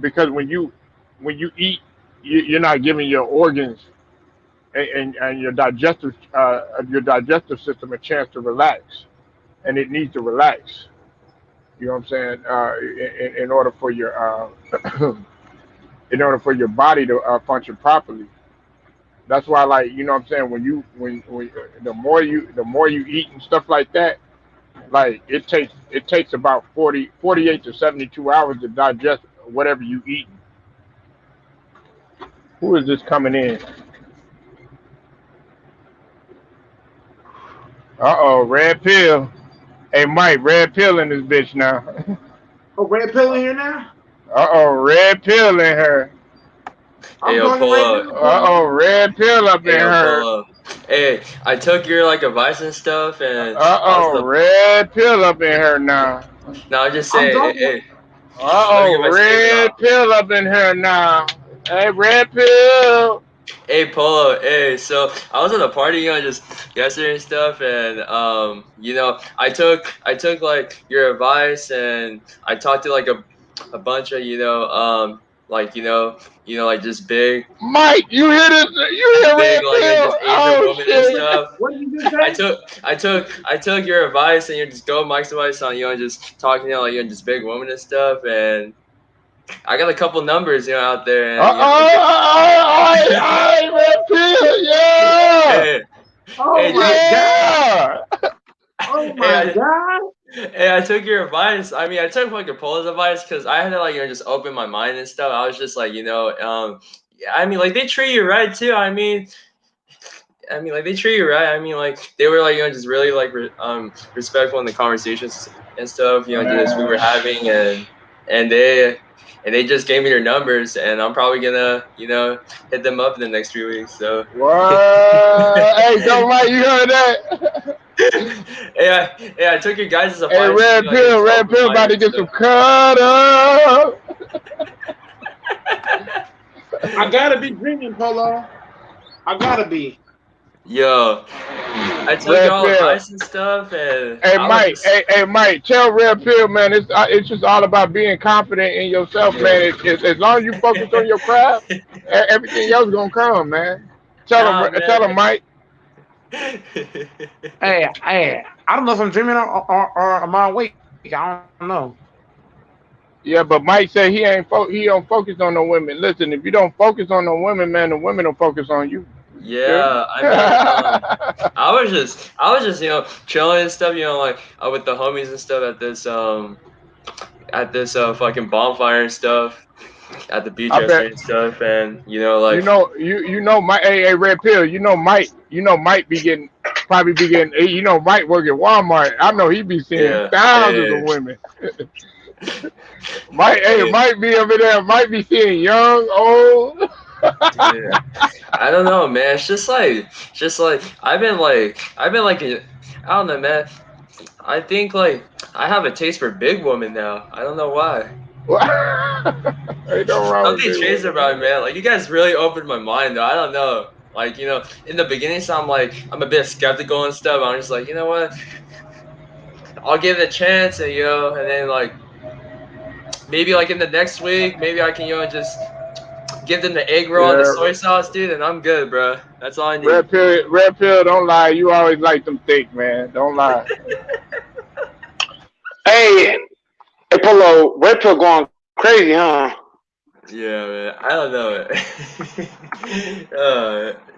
because when you eat, you're not giving your organs and your digestive system a chance to relax, and it needs to relax. You know what I'm saying? In order for your in order for your body to function properly. That's why, like, you know what I'm saying, when the more you eat and stuff like that, like it takes about 48 to 72 hours to digest whatever you eat. Who is this coming in? Uh-oh, red pill. Hey Mike, red pill in this bitch now. Oh, red pill in here now? Uh-oh, red pill in her. Hey, I'm yo, talking pull right up. now, Uh-oh, Polo. red pill up in Hey, yo, her. pull up. Hey, I took your like advice and stuff, and I was Uh-oh, the. red pill up in her now. No, I'm just I'm saying. talking. Hey, let me Uh-oh, get my statement red off. pill up in her now. Hey, red pill. Hey, Polo. Hey, so I was at a party, just yesterday and stuff, and I took like your advice, and I talked to like a bunch of like like just Mike, you hear this? You hear big red like pill? just Asian Oh woman and shit. stuff. What did you just I say? took I took your advice, and you just go Mike's advice on just talking like just big woman and stuff, and I got a couple numbers out there, and Red pill, yeah, hey Oh hey my dude, God. yeah. Oh hey my God. I took your advice. I mean, I took like your Pola's advice because I had to like just open my mind and stuff. I was just like yeah, I mean like they treat you right too. I mean, like they treat you right. I mean, like they were like just really like respectful in the conversations and stuff. Just we were having, and they just gave me their numbers, and I'm probably gonna hit them up in the next 3 weeks. So What? Hey, don't Mike, you heard that? yeah, I took your guys' Hey, advice to be like just red open pill about minded to and get some stuff. cut up. I gotta be drinking, Polo. I gotta be. Yo, I took Red y'all pill. advice and stuff, and Hey I was Mike, just hey Mike, tell Red Pill, man, it's just all about being confident in yourself, man. yeah. As long as you focus on your craft, everything else gonna come, man. Nah, Tell him, man. Mike. Hey, I don't know if I'm dreaming or am I awake. I don't know. Yeah, but Mike said he don't focus on no women. Listen, if you don't focus on no women, man, the women don't focus on you. You feel me? Yeah, I mean, I was just chilling and stuff, like with the homies and stuff at this fucking bonfire and stuff at the beach I bet. yesterday and stuff, and like Mike. Hey, Red Pill. Mike be getting probably be getting. Mike work at Walmart. I know he be seeing yeah, thousands of hey, women. hey, Mike be over there. Mike be seeing young, old. dude, I don't know, man. It's just like I've been like I don't know, man. I think like I have a taste for big women now. I don't know why. Ain't no wrong with Something big changed women, about man. me, man. Like you guys really opened my mind, though. I don't know. Like in the beginning, so I'm a bit skeptical and stuff. I'm just like, you know what? I'll give it a chance, and then like maybe like in the next week, maybe I can just give them the egg roll and the Yeah, soy sauce, dude, and I'm good, bro. That's all I need. Red Pill. Don't lie. You always like them thick, man. Don't lie. Hey, hey, Polo, retro going crazy, huh? Yeah, man. I don't know.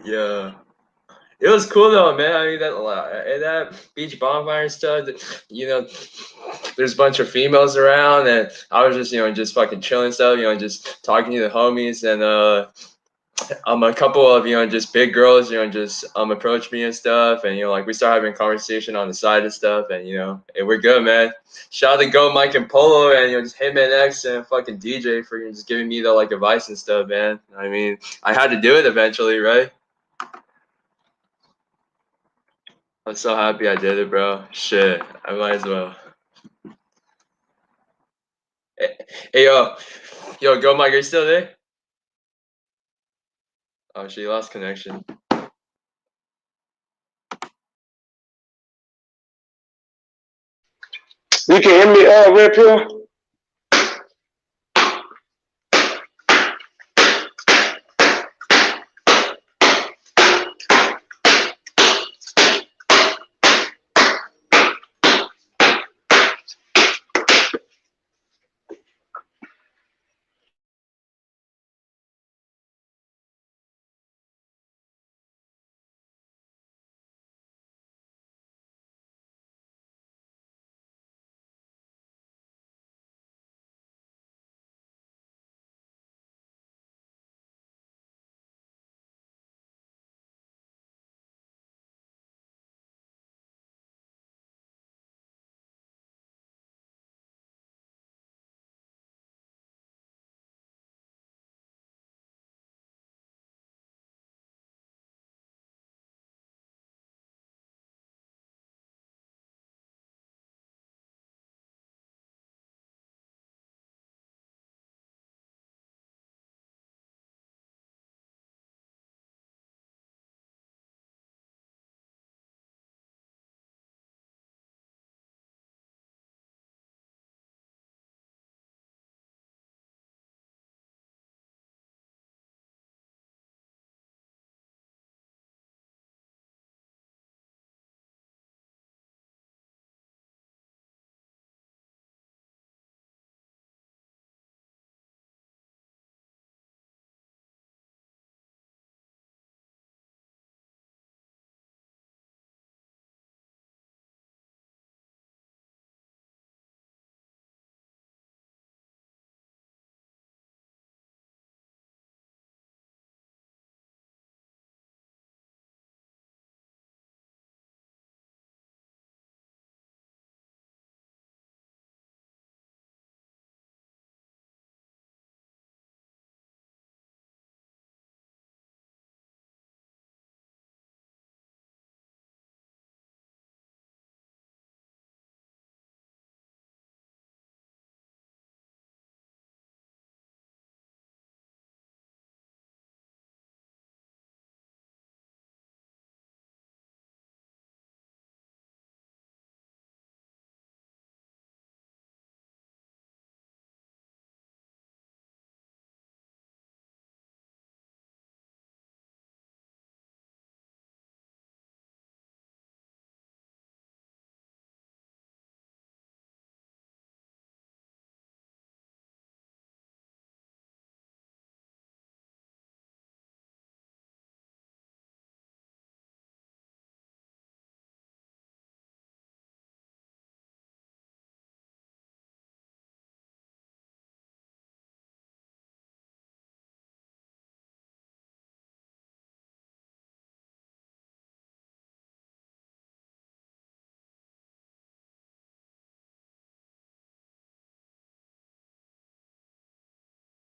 Yeah. It was cool though, man. I mean that beach bonfire and stuff. There's a bunch of females around, and I was just just fucking chilling stuff. Just talking to the homies, and a couple of, just big girls, just approach me and stuff, and like we start having conversation on the side and stuff, and and we're good, man. Shout out to Go Mike and Polo, and just Hitman X and fucking DJ for just giving me the like advice and stuff, man. I mean, I had to do it eventually, right? I'm so happy I did it, bro. Shit, I might as well. Hey, yo, Go Mike, are you still there? Oh, she lost connection. You can hear me, Red Pill?